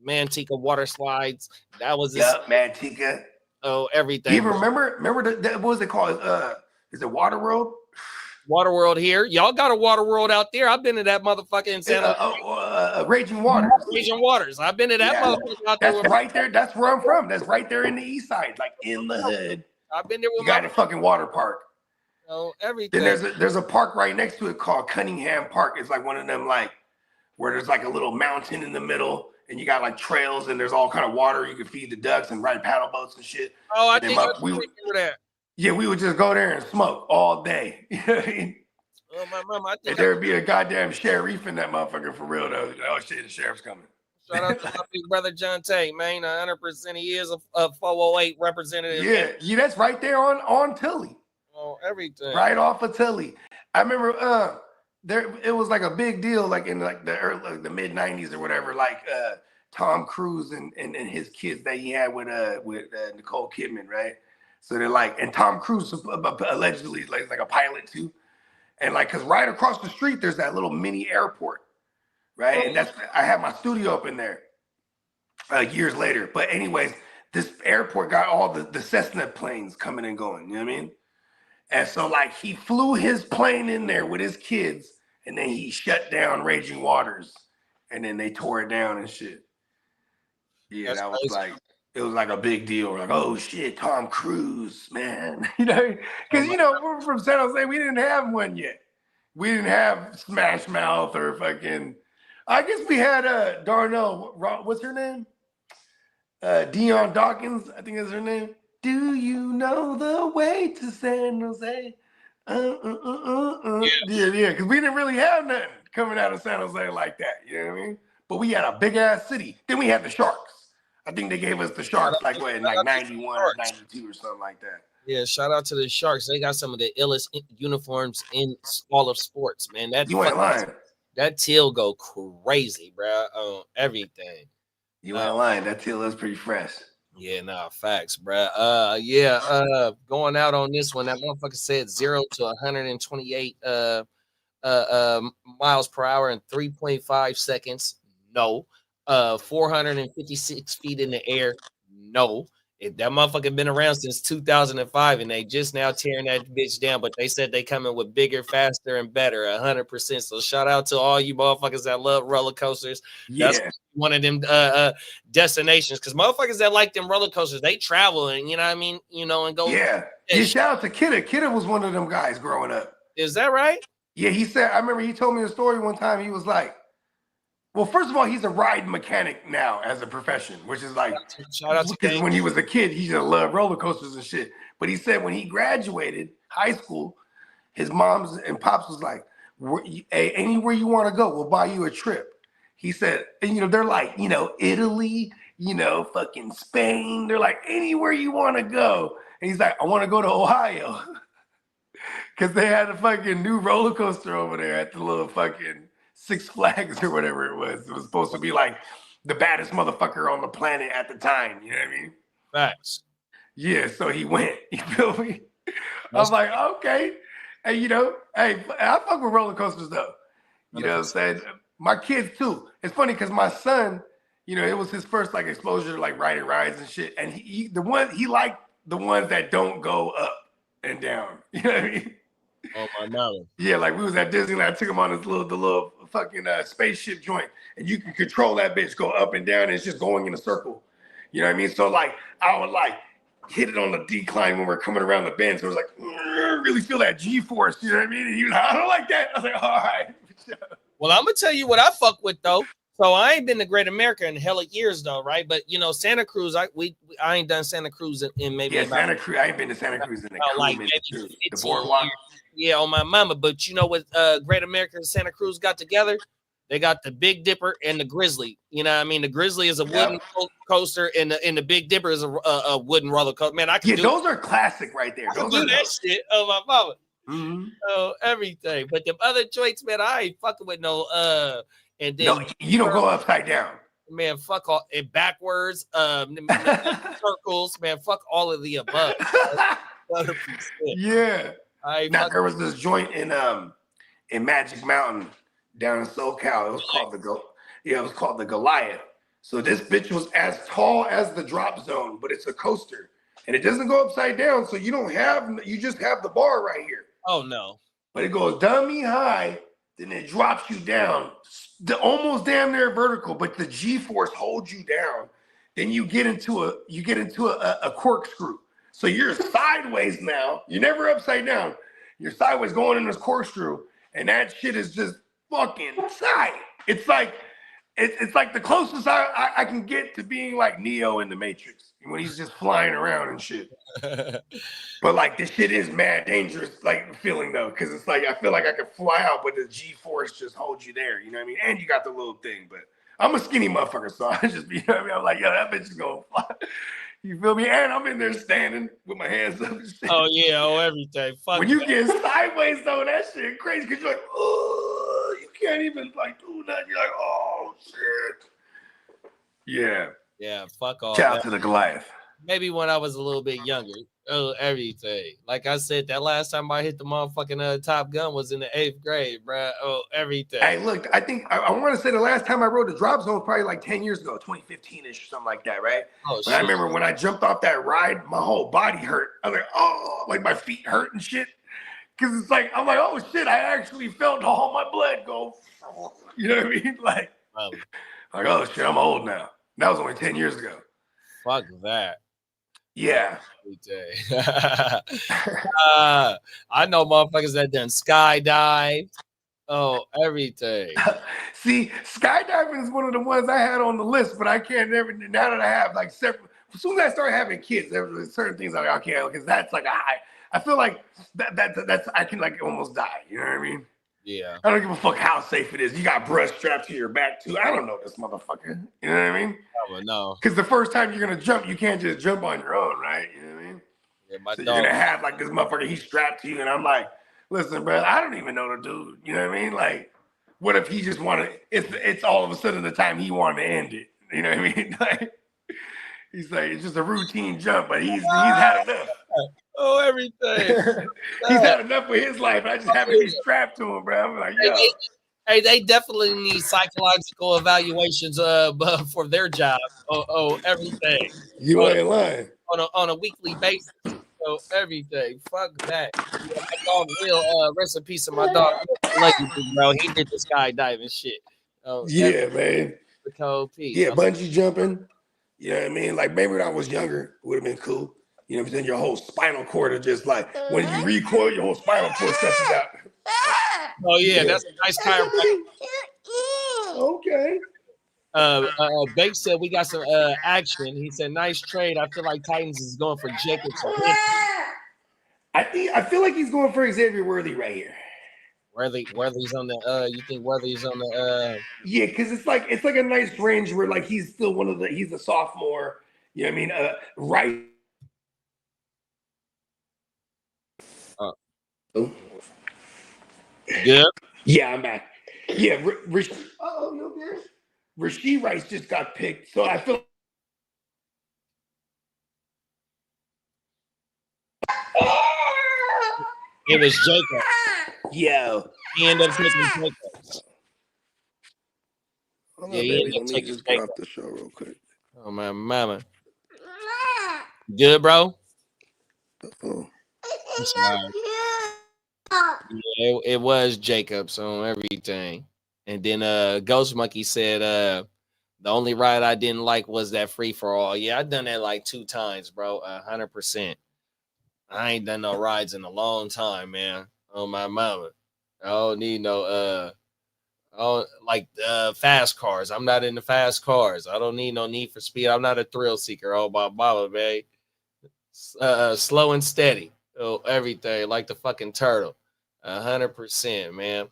Manteca water slides. That was Yup, Manteca. Oh, everything. You remember what was it called? Is it Water World? Water World here. Y'all got a Water World out there. I've been to that motherfucker in San Raging Waters. Raging Waters. I've been to that motherfucker out there. That's right there. That's where I'm from. That's right there in the east side, like in the hood. I've been there with you got a fucking water park. Oh, everything. Then there's a park right next to it called Cunningham Park. It's like one of them like where there's like a little mountain in the middle and you got like trails and there's all kind of water. You can feed the ducks and ride paddle boats and shit. Oh, I think I remember that. Yeah, we would just go there and smoke all day. You know what I mean? Oh, my mama, I think there would be a goddamn sheriff in that motherfucker for real though. Oh shit, the sheriff's coming. Shout out to my big brother John Tate, man. 100% he is a 408 representative. Yeah, that's right there on Tilly. Oh, everything. Right off of Tilly. I remember it was like a big deal, like in like the mid 90s or whatever, like Tom Cruise and his kids that he had with Nicole Kidman, right? So they're like, and Tom Cruise allegedly like a pilot too. And like, cause right across the street, there's that little mini airport, right? And I had my studio up in there years later. But anyways, this airport got all the Cessna planes coming and going, you know what I mean? And so like he flew his plane in there with his kids and then he shut down Raging Waters and then they tore it down and shit. Yeah, that was like, it was like a big deal. We're like, oh shit, Tom Cruise, man. You know, because we're from San Jose, we didn't have one yet. We didn't have Smash Mouth or fucking. I guess we had Darnell. What's her name? Dion Dawkins, I think is her name. Do you know the way to San Jose? Yeah, because we didn't really have nothing coming out of San Jose like that. You know what I mean? But we had a big ass city. Then we had the Sharks. I think they gave us the Sharks like what, in like 91 or 92 or something like that. Yeah, shout out to the Sharks. They got some of the illest uniforms in all of sports, man. You ain't lying. That teal go crazy, bro. On everything. You ain't lying. That teal is pretty fresh. Yeah, nah, facts, bro. Going out on this one, that motherfucker said 0 to 128 miles per hour in 3.5 seconds. No. 456 feet in the air. No. If that motherfucker been around since 2005 and they just now tearing that bitch down, but they said they coming with bigger, faster, and better, 100%. So shout out to all you motherfuckers that love roller coasters. Yeah. That's one of them destinations, because motherfuckers that like them roller coasters, they travel and you know what I mean, and go. Yeah. Shout out to Kidda. Kidda was one of them guys growing up. Is that right? Yeah, he said, I remember he told me a story one time. He was like, well, first of all, he's a ride mechanic now as a profession, which is like, shout out to because when he was a kid, he just loved roller coasters and shit. But he said when he graduated high school, his moms and pops was like, hey, anywhere you want to go, we'll buy you a trip. He said, and they're like, Italy, fucking Spain. They're like, anywhere you want to go. And he's like, I want to go to Ohio. Because they had a fucking new roller coaster over there at the little fucking Six Flags or whatever it was. It was supposed to be like the baddest motherfucker on the planet at the time. You know what I mean? Facts. Yeah, so he went. You feel me? I was like, okay. And hey, I fuck with roller coasters though. You know what I'm saying? My kids too. It's funny because my son, it was his first like exposure to like riding rides and shit. And he liked the ones that don't go up and down. You know what I mean? Oh my God. Yeah, like we was at Disneyland. I took him on the little fucking spaceship joint, and you can control that bitch go up and down. And it's just going in a circle. You know what I mean? So like I would like hit it on the decline when we're coming around the bend. So it was like really feel that G-force. You know what I mean? And he was like, I don't like that. I was like, all right. Well, I'm gonna tell you what I fuck with though. So I ain't been to Great America in hella years though, right? But Santa Cruz, I ain't done Santa Cruz in maybe Santa Cruz. I ain't been to Santa Cruz in like maybe the boardwalk. Years. Yeah, on my mama. But you know what? Great America and Santa Cruz got together. They got the Big Dipper and the Grizzly. You know what I mean? The Grizzly is a wooden coaster, and the Big Dipper is a wooden roller coaster. Man, I can do those are classic right there. Those do that shit. Oh my mama. Mm-hmm. Oh, everything. But the other joints, man, I ain't fucking with no and then you don't go upside down. Man, fuck all and backwards, circles, man, fuck all of the above. 100%. Yeah. Now there was this joint in Magic Mountain down in SoCal. It was called the Goliath. So this bitch was as tall as the drop zone, but it's a coaster. And it doesn't go upside down, so you just have the bar right here. Oh no. But it goes dummy high, then it drops you down, almost damn near vertical, but the G-force holds you down. Then you get into a corkscrew. So you're sideways now. You're never upside down. You're sideways going in this corkscrew, and that shit is just fucking tight. It's like the closest I can get to being like Neo in the Matrix when he's just flying around and shit. But like this shit is mad dangerous, like feeling though, because it's like I feel like I could fly out, but the G-force just holds you there. You know what I mean? And you got the little thing, but I'm a skinny motherfucker, so I just be, you know what I mean? I'm like, yo, that bitch is gonna fly. You feel me? And I'm in there standing with my hands up and shit. Oh yeah, everything. Fuck when you get sideways though, that shit crazy because you're like, oh, you can't even like do nothing. You're like, oh shit. Yeah. Yeah, fuck all. Shout out to the Goliath. Maybe when I was a little bit younger. Oh, everything. Like I said, that last time I hit the motherfucking Top Gun was in the 8th grade, bro. Oh, everything. Hey, look, I think I want to say the last time I rode the drop zone was probably like 10 years ago, 2015-ish or something like that, right? Oh, but I remember when I jumped off that ride, my whole body hurt. I was like, oh, like my feet hurt and shit. Because it's like, I'm like, oh shit, I actually felt all my blood go. You know what I mean? Like, oh shit, I'm old now. That was only 10 years ago. Fuck that. Yeah. I know motherfuckers that done skydive. Oh, everything. See, skydiving is one of the ones I had on the list, but I can't never. Now that I have like several, as soon as I start having kids, there's certain things I can't, because that's like a high. I feel like that's I can like almost die. You know what I mean? Yeah. I don't give a fuck how safe it is. You got breast strapped to your back too. I don't know this motherfucker. You know what I mean? No. Because the first time you're gonna jump, you can't just jump on your own, right? You know what I mean? Yeah, my so dog. you're gonna have like this motherfucker, he's strapped to you, and I'm like, listen, bro, I don't even know the dude. You know what I mean? Like, what if he just wanted? It's all of a sudden the time he wanted to end it. You know what I mean? Like, he's like, it's just a routine jump, but he's had enough. Oh, everything. He's had enough with his life. I just happen to be strapped to him, bro. I'm like, yo. Hey, they definitely need psychological evaluations for their job. Oh, everything. You ain't lying. On a weekly basis. So everything. Fuck that. Yeah, my dog real rest in peace of my dog. Like you, bro. He did the skydiving shit. Oh, Yeah, man. The cold piece. Yeah, bungee jumping. You know what I mean? Like maybe when I was younger, it would have been cool. You know what I'm saying? Your whole spinal cord is just like, when you recoil, your whole spinal cord stretches out. Oh, yeah, that's a nice chiropractor. Okay. Bake said we got some action. He said, nice trade. I feel like Titans is going for Jacobs. I feel like he's going for Xavier Worthy right here. Worthy's on the you think Worthy's on the Yeah, because it's like a nice range where like he's still he's a sophomore. You know what I mean? Right. Yeah. Yeah, I'm back. Yeah, Rasheed Rice just got picked, so I feel. It was Jacob. Yeah. He ended up taking Jacob. Yeah, he ended up taking Jacob. Off the show real quick. Oh my mama. Good, bro. Oh. Yeah, it was Jacobs on everything. And then Ghost Monkey said the only ride I didn't like was that free for all. Yeah, I done that like 2 times, bro. 100%. I ain't done no rides in a long time, man. Oh my mama. I don't need no fast cars. I'm not into fast cars. I don't need no Need for Speed. I'm not a thrill seeker. Oh my mama, man. Slow and steady. Oh, everything like the fucking turtle. 100%, man.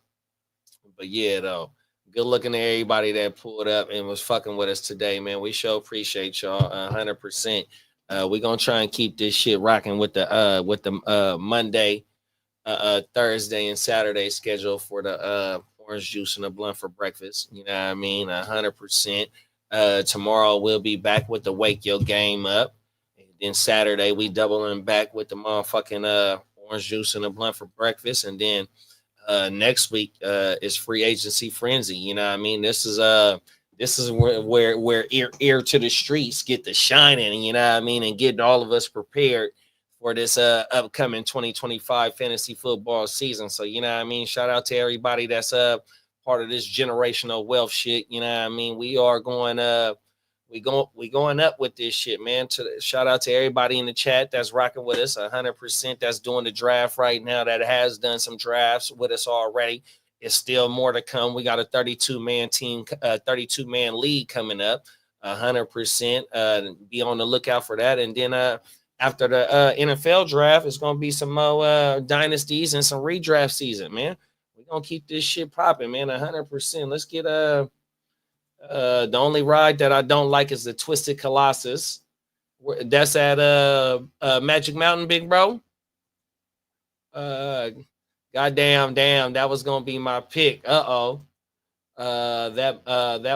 But yeah, though, good looking to everybody that pulled up and was fucking with us today, man. We sure appreciate y'all 100%. We're gonna try and keep this shit rocking with the Monday, Thursday, and Saturday schedule for the orange juice and a blunt for breakfast. You know what I mean? 100%. Tomorrow we'll be back with the Wake Your Game Up. And then Saturday we doubling back with the motherfucking orange juice and a blunt for breakfast. And then next week is free agency frenzy. You know what I mean? This is where ear to the streets get the shining, you know what I mean, and getting all of us prepared for this upcoming 2025 fantasy football season. So, you know what I mean? Shout out to everybody that's part of this generational wealth shit. You know what I mean? We are going we going up with this shit, man. Shout out to everybody in the chat that's rocking with us 100%, that's doing the draft right now, that has done some drafts with us already. It's still more to come. We got a 32-man team, 32-man league coming up, 100%. Be on the lookout for that. And then after the NFL draft, it's going to be some more dynasties and some redraft season, man. We're going to keep this shit popping, man, 100%. Let's get the only ride that I don't like is the Twisted Colossus. That's at Magic Mountain, big bro. Goddamn, that was gonna be my pick. That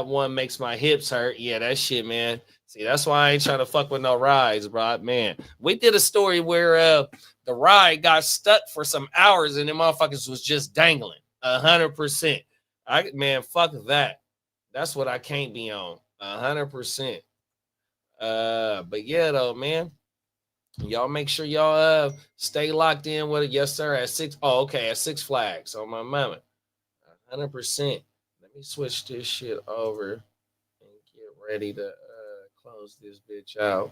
one makes my hips hurt. Yeah, that shit, man. See, that's why I ain't trying to fuck with no rides, bro. Man, we did a story where the ride got stuck for some hours and the motherfuckers was just dangling 100%. Man, fuck that. That's what I can't be on 100%. But yeah, though, man. Y'all make sure y'all stay locked in with it. Yes, sir. At Six Flags on my mama. 100%. Let me switch this shit over and get ready to close this bitch out.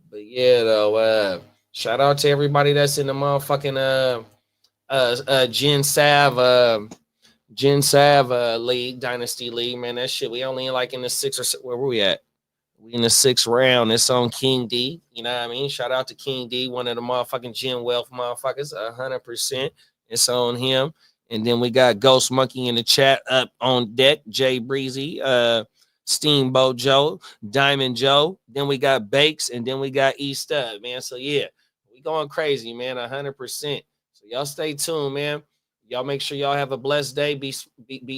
But yeah, though, shout out to everybody that's in the motherfucking Gen Sav League, Dynasty League, man. That shit, we only like in the 6 or 7. Where were we at? We in the 6th round. It's on King D. You know what I mean? Shout out to King D, one of the motherfucking Gen Wealth motherfuckers. 100%. It's on him. And then we got Ghost Monkey in the chat up on deck. Jay Breezy, Steamboat Joe, Diamond Joe. Then we got Bakes, and then we got E Stud, man. So yeah, we going crazy, man. 100%. So y'all stay tuned, man. Y'all make sure y'all have a blessed day. Be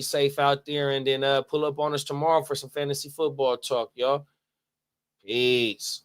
safe out there, and then pull up on us tomorrow for some fantasy football talk, y'all. Peace.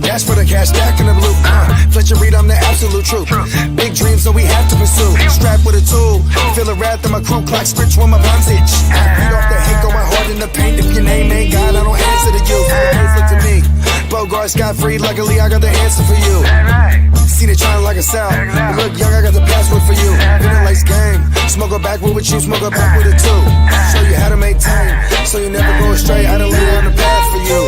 Dash for the cash, stack in the blue. Fletcher Reed, I'm the absolute truth. Big dreams, so we have to pursue. Strapped with a tool, feel the wrath of my crew. Clock switch when my palms itch. Beat off the hate, going hard in the paint. If your name ain't God, I don't answer to you. Look to me. Bogard got free, luckily I got the answer for you. Seen it trying like a sound. Look young, I got the password for you. Feeling like game. Smoke a back with you, smoke a back with it too. Show you how to maintain, so you never go astray. I done lay on the path for you.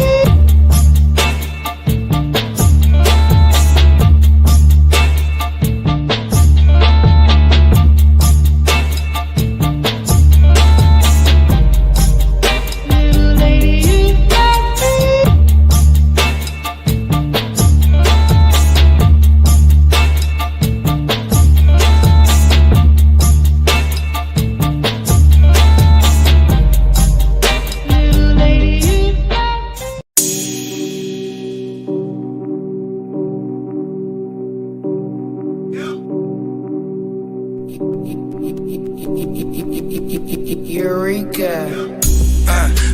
Eureka.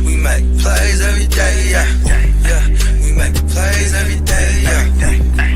We make plays every day, yeah. We make plays every day, yeah.